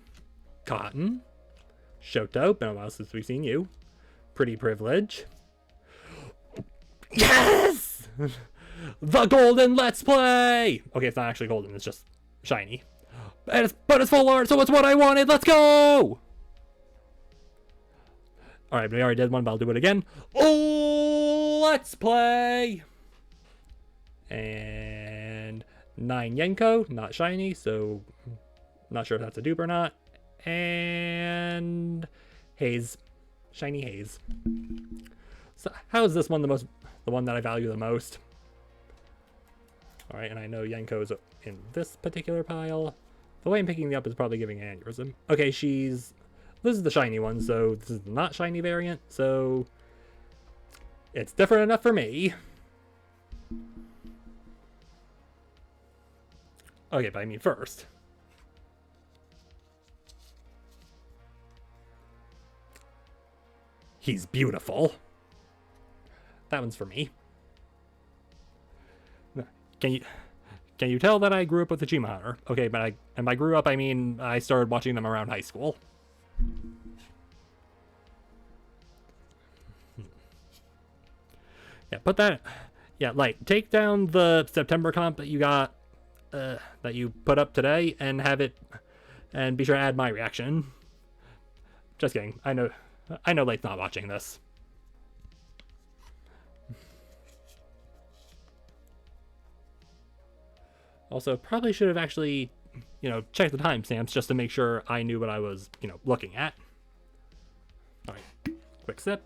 Cotton, Shoto, been a while since we've seen you, Pretty Privilege. Yes! The golden Let's Play! Okay, it's not actually golden, it's just shiny. But it's full art, so it's what I wanted, let's go! Alright, we already did one, but I'll do it again. Oh, Let's Play! And 9 Yenko, not shiny, so not sure if that's a dupe or not. And Haze, shiny Haze. So how is this one the one that I value the most? All right, and I know Yenko's in this particular pile. The way I'm picking the up is probably giving an aneurysm. Okay, this is the shiny one, so this is the not shiny variant, so it's different enough for me. Okay, but I mean first. He's beautiful. That one's for me. Can you tell that I grew up with the Achievement Hunter? Okay, but and by grew up I mean I started watching them around high school. Yeah, put that. Yeah, like take down the September comp that you got, that you put up today, and have it, and be sure to add my reaction. Just kidding. I know Late's not watching this. Also, probably should have actually, checked the timestamps just to make sure I knew what I was, looking at. All right, quick sip.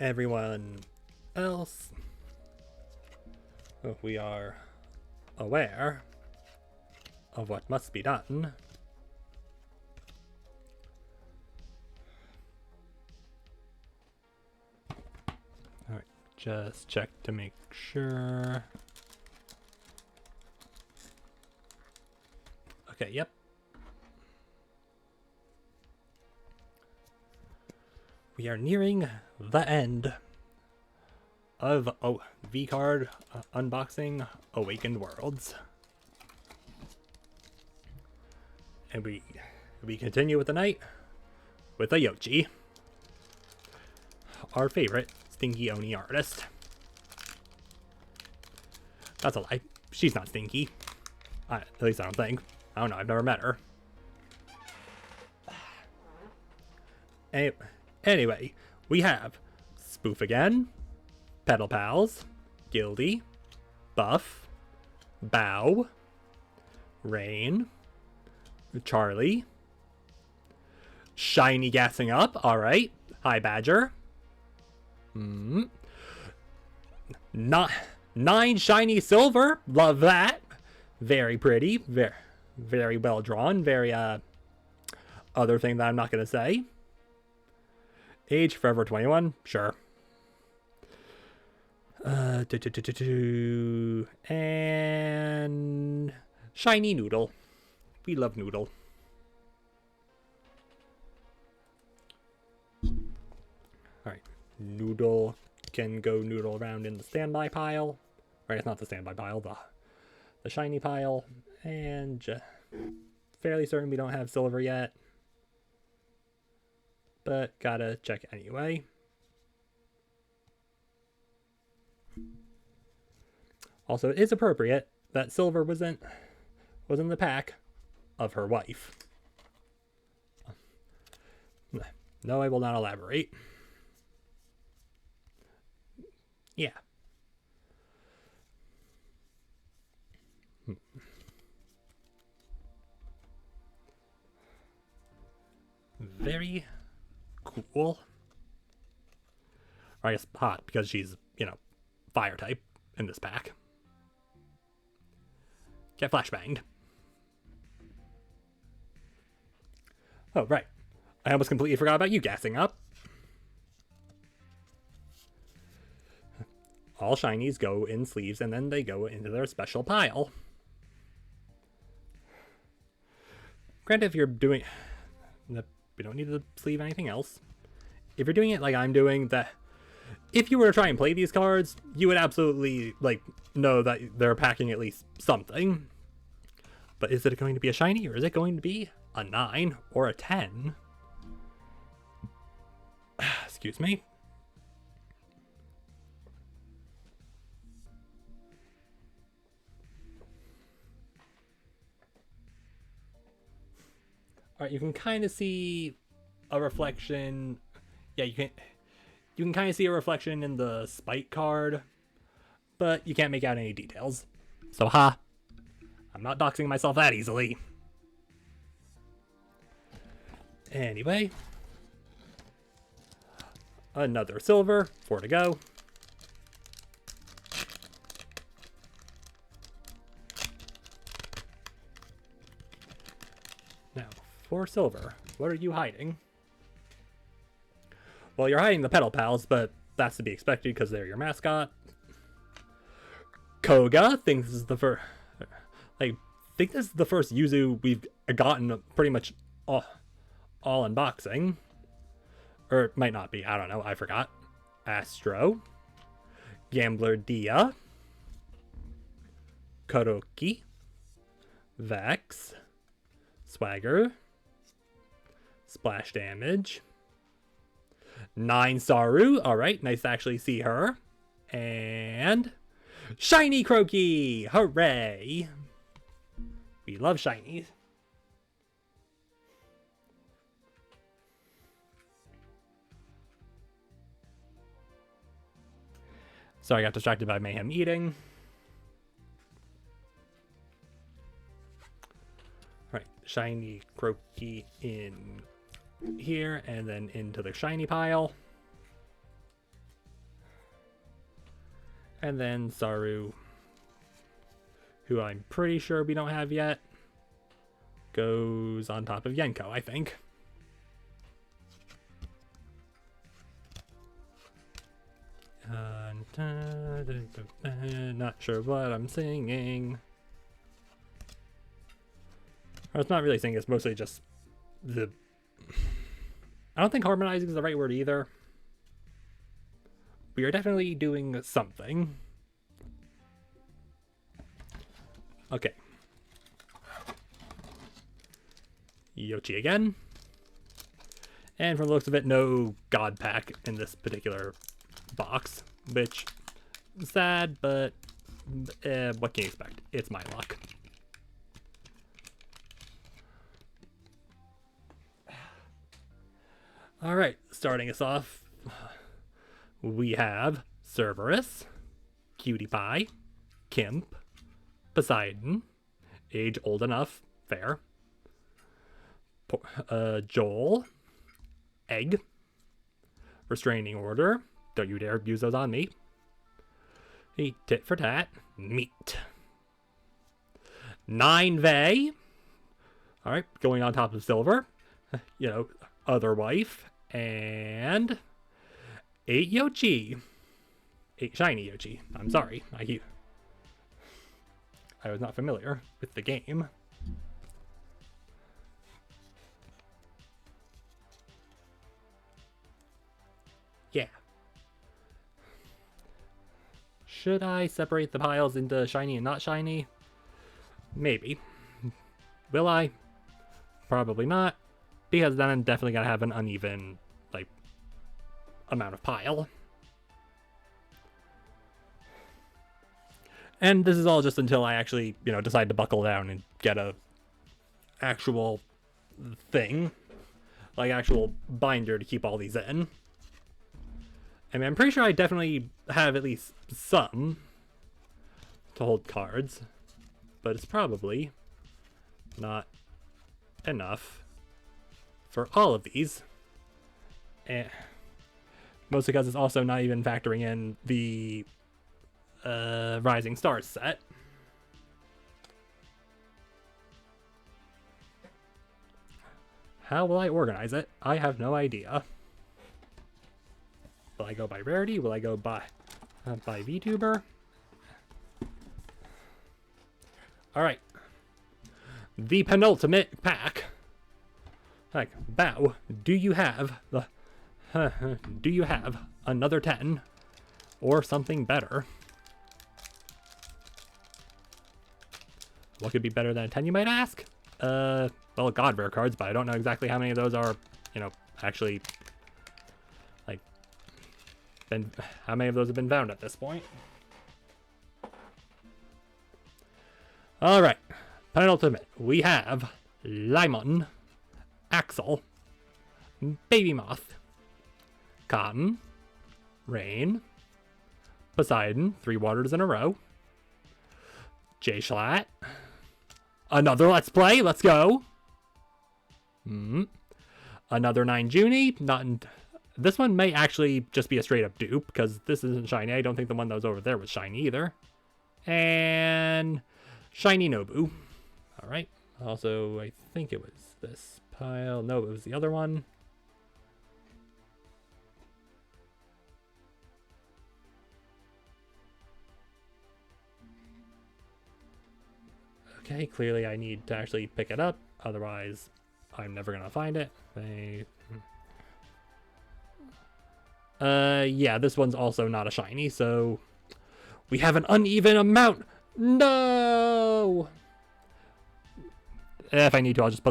Everyone else, we are aware of what must be done. All right, just check to make sure. Okay, yep. We are nearing the end of V-Card unboxing Awakened Worlds. And we continue with the night with a Yochi, our favorite Stinky Oni artist. That's a lie. She's not stinky. At least I don't think. I don't know, I've never met her. Anyway, we have Spoof again, Pedal Pals, Gildy, Buff, Bow, Rain, Charlie, Shiny gassing up, alright, Hi Badger, 9 shiny silver, love that, very pretty, very well drawn, very other thing that I'm not going to say. Age forever 21, sure. And shiny Noodle. We love Noodle. Alright, Noodle can go noodle around in the standby pile. Right, it's not the standby pile, the shiny pile. And fairly certain we don't have silver yet. But gotta check anyway. Also, it is appropriate that silver was in the pack of her wife. No, I will not elaborate. Yeah. Very cool. Or I guess hot, because she's, fire type in this pack. Get flashbanged. Oh, right. I almost completely forgot about you gassing up. All shinies go in sleeves, and then they go into their special pile. Granted, if you're doing... We don't need to sleeve anything else. If you're doing it like I'm doing, that if you were to try and play these cards, you would absolutely, know that they're packing at least something. But is it going to be a shiny, or is it going to be a 9 or a 10? Excuse me. Alright, you can kind of see a reflection. Yeah, you can kind of see a reflection in the Spite card, but you can't make out any details. So, I'm not doxing myself that easily. Anyway. Another silver. 4 to go. Now, 4 silver. What are you hiding? Well, you're hiding the Petal Pals, but that's to be expected because they're your mascot. Koga thinks this is the first... think this is the first Yuzu we've gotten pretty much all unboxing. Or it might not be. I don't know. I forgot. Astro. Gambler Dia. Karoki. Vex. Swagger. Splash Damage. 9 Saru. Alright, nice to actually see her. And... Shiny Croaky! Hooray! We love shinies. Sorry, I got distracted by Mayhem eating. Alright, shiny Croaky in here, and then into the shiny pile. And then Saru, who I'm pretty sure we don't have yet, goes on top of Yenko, I think. Not sure what I'm singing. Or it's not really singing, it's mostly just the... I don't think harmonizing is the right word either. We are definitely doing something. Okay. Yoshi again. And from the looks of it, no God Pack in this particular box, which is sad, but what can you expect? It's my luck. Alright, starting us off, we have Cerberus, Cutie Pie, Kimp, Poseidon, age old enough, fair, Joel, Egg, Restraining Order, don't you dare abuse those on me, Tit for Tat, Meat, 9 Vey, alright, going on top of Silver, Other Wife, and 8 Yoshi. 8 shiny Yoshi. I'm sorry. I was not familiar with the game. Yeah. Should I separate the piles into shiny and not shiny? Maybe. Will I? Probably not. Because then I'm definitely going to have an uneven, like, amount of pile. And this is all just until I actually, decide to buckle down and get a actual thing. Like, actual binder to keep all these in. I mean, I'm pretty sure I definitely have at least some to hold cards. But it's probably not enough for all of these. And mostly because it's also not even factoring in the Rising Stars set. How will I organize it? I have no idea. Will I go by rarity? Will I go by VTuber? Alright. The penultimate pack. Like, Bow, do you have another 10? Or something better? What could be better than a 10, you might ask? Well, God rare cards, but I don't know exactly how many of those are, actually, like, how many of those have been found at this point. Alright, penultimate. We have Limon, Axel, Baby Moth, Cotton, Rain, Poseidon, 3 waters in a row, J-Schlatt, another Let's Play, let's go. Another 9 Junie, this one may actually just be a straight up dupe, because this isn't shiny. I don't think the one that was over there was shiny either. And shiny Nobu. Alright, also I think it was this pile, no, it was the other one. Okay, clearly I need to actually pick it up, otherwise I'm never gonna find it. Yeah, this one's also not a shiny, so we have an uneven amount. No! If I need to, I'll just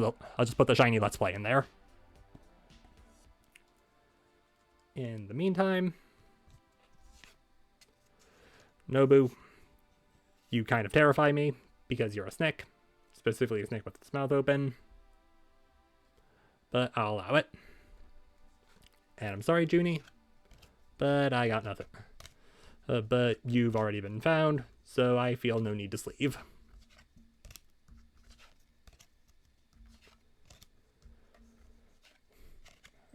put the shiny Let's Play in there. In the meantime, Nobu, you kind of terrify me because you're a snake, specifically a snake with its mouth open. But I'll allow it. And I'm sorry, Junie, but I got nothing. But you've already been found, so I feel no need to sleeve.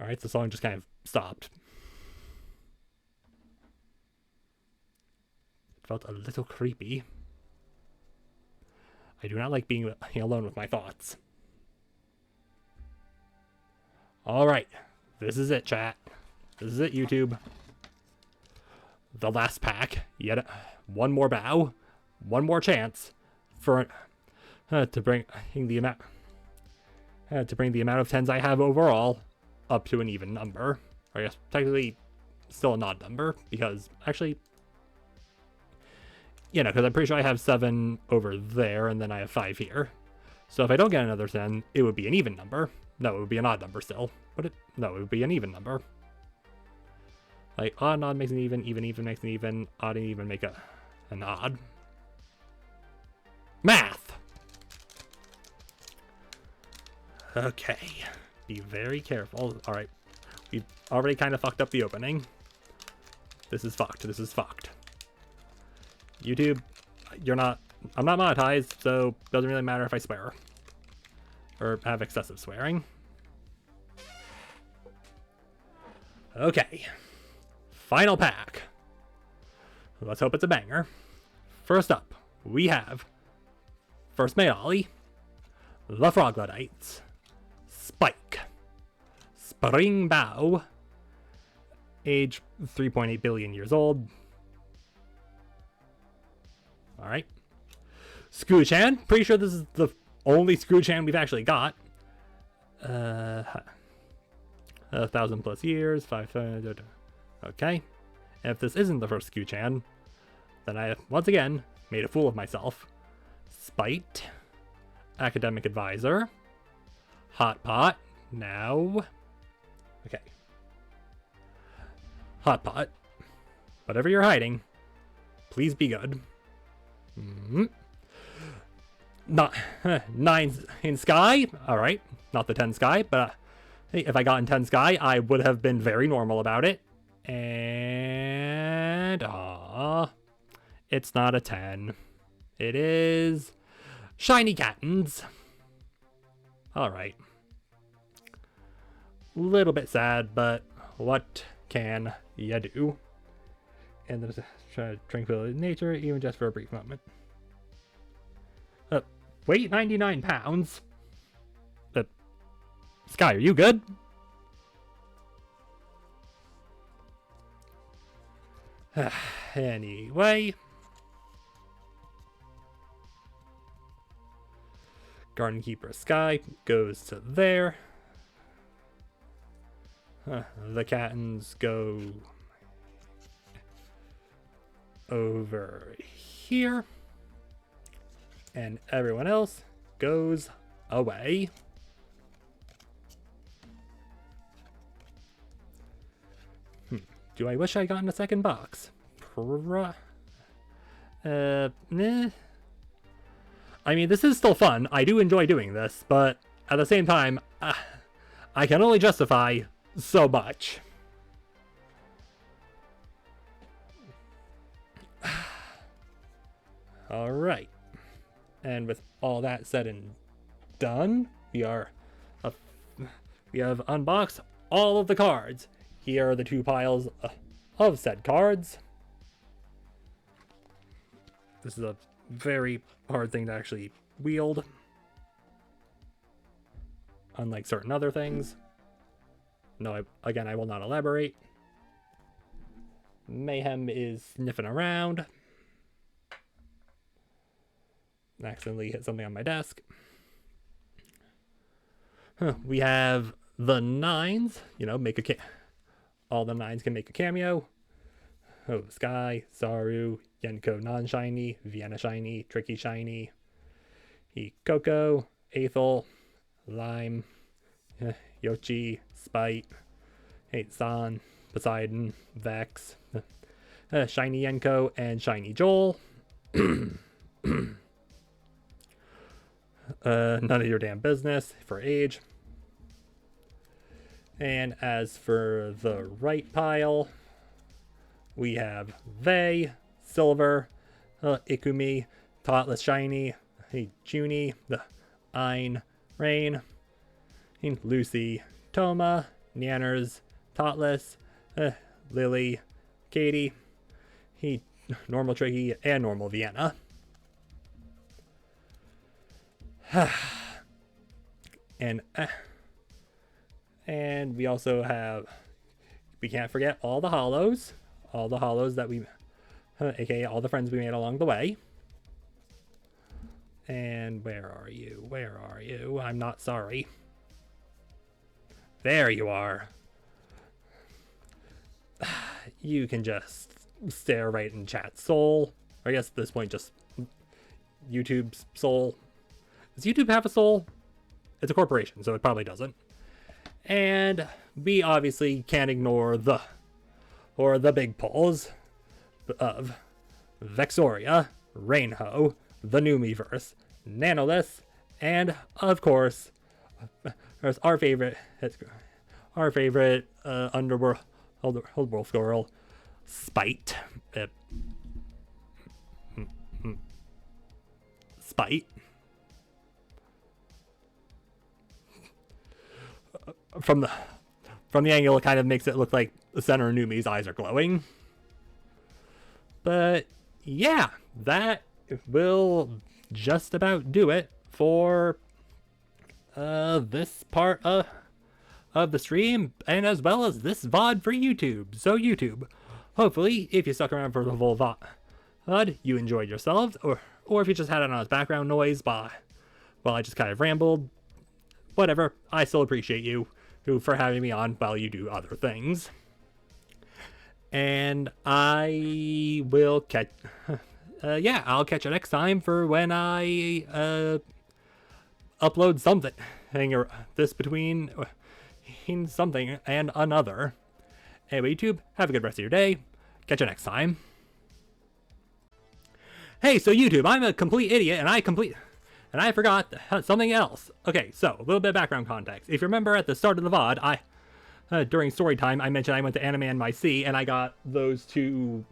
Alright, the song just kind of stopped. It felt a little creepy. I do not like being alone with my thoughts. Alright, this is it, chat. This is it, YouTube. The last pack. Yet one more bow. One more chance for to bring the amount of 10s I have overall up to an even number. Or I guess technically still an odd number, because actually, because I'm pretty sure I have 7 over there and then I have 5 here. So if I don't get another 10, it would be an even number. No, it would be an odd number still. No, it would be an even number. Like, odd and odd makes an even makes an even, odd and even make an odd. Math! Okay. Be very careful. Alright. We've already kind of fucked up the opening. This is fucked. This is fucked. YouTube, I'm not monetized, so it doesn't really matter if I swear. Or have excessive swearing. Okay. Final pack. Let's hope it's a banger. First up, we have First Mayali, the Froglodites, Spike, Spring Bow, age 3.8 billion years old. Alright. Scooch-chan, pretty sure this is the only Scooch-chan we've actually got. 1,000+ years, 5. Okay. And if this isn't the first Scooch-chan, Then I, once again, made a fool of myself. Spite. Academic advisor. Hot pot. Now. Okay. Hot pot. Whatever you're hiding, please be good. Not 9 in sky. All right, not the 10 sky, but hey, if I got in 10 sky, I would have been very normal about it. And it's not a 10. It is shiny cattens. All right. Little bit sad, but what can you do? And the tranquility of nature, even just for a brief moment. Weight 99 pounds. Sky, are you good? Anyway. Garden Keeper Sky goes to there. The Cattens go over here. And everyone else goes away. Do I wish I got in a second box? Nah. I mean, this is still fun. I do enjoy doing this, but at the same time, I can only justify so much. All right. And with all that said and done, we have unboxed all of the cards. Here are the 2 piles of said cards. This is a very hard thing to actually wield, unlike certain other things. No, again, I will not elaborate. Mayhem is sniffing around. Accidentally hit something on my desk. We have the 9s, you know, all the 9s can make a cameo. Oh, Sky, Saru, Yenko non-shiny, Vienna shiny, Tricky shiny, Coco, Aethel, Lime, Yoshi, Spite, San, Poseidon, Vex, shiny Yenko, and shiny Joel. None of your damn business for age. And as for the right pile, we have Vey, Silver, Ikumi, Totless Shiny, Junie, the Ein, Rain, Lucy, Toma, Nanners, Totless, Lily, Katie, Normal Tricky, and Normal Vienna. And we also have, we can't forget all the hollows that we, aka all the friends we made along the way. And where are you? Where are you? I'm not sorry. There you are. You can just stare right in chat soul. Or I guess at this point just YouTube's soul. Does YouTube have a soul? It's a corporation, so it probably doesn't. And we obviously can't ignore the big polls of Vexoria, Rainho, the Numiverse, Nanolith, and of course, our favorite underworld squirrel, Spite. Spite. From the angle, it kind of makes it look like the center of Numi's eyes are glowing. But yeah, that will just about do it for this part of the stream, and as well as this VOD for YouTube. So YouTube, hopefully, if you stuck around for the full VOD, you enjoyed yourselves, or if you just had it on as background noise while I just kind of rambled. Whatever, I still appreciate you for having me on while you do other things. And I will catch... yeah, I'll catch you next time for when I upload something. This between something and another. Anyway, YouTube, have a good rest of your day. Catch you next time. Hey, so YouTube, I'm a complete idiot, and I forgot something else. Okay, so a little bit of background context. If you remember at the start of the VOD, during story time, I mentioned I went to Anime NYC and I got those two,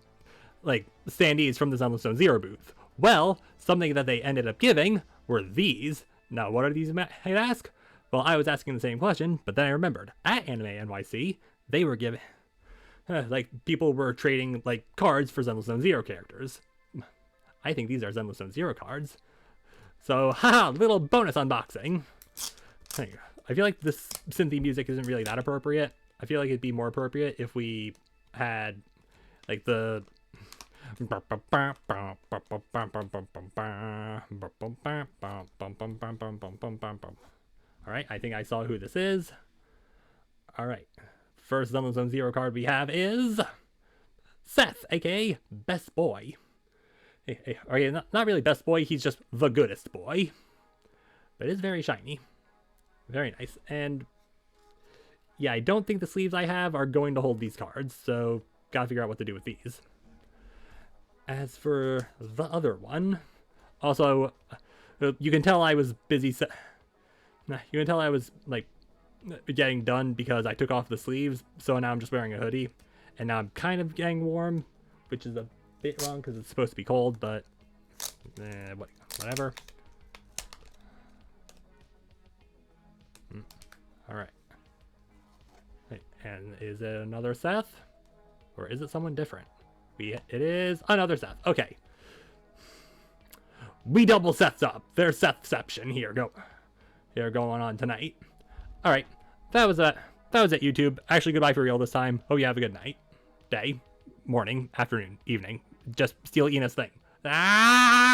like, standees from the Zenless Zone Zero booth. Well, something that they ended up giving were these. Now, what are these, you might ask? Well, I was asking the same question, but then I remembered. At Anime NYC, they were giving... like, people were trading, like, cards for Zenless Zone Zero characters. I think these are Zenless Zone Zero cards. So, haha, little bonus unboxing. I feel like this synthy music isn't really that appropriate. I feel like it'd be more appropriate if we had, like, the... Alright, I think I saw who this is. Alright, first Zenless Zone Zero card we have is... Seth, aka Best Boy. Okay, not really best boy, he's just the goodest boy. But it is very shiny. Very nice. And yeah, I don't think the sleeves I have are going to hold these cards, so gotta figure out what to do with these. As for the other one, also, you can tell I was busy. You can tell I was, like, getting done because I took off the sleeves, so now I'm just wearing a hoodie. And now I'm kind of getting warm, which is a bit wrong because it's supposed to be cold, but whatever. Alright. And is it another Seth? Or is it someone different? It is another Seth. Okay. We double Seths up. There's Sethception here going on tonight. Alright. That was it, YouTube. Actually, goodbye for real this time. Hope you have a good night. Day. Morning. Afternoon. Evening. Just steal Ina's thing. Ah!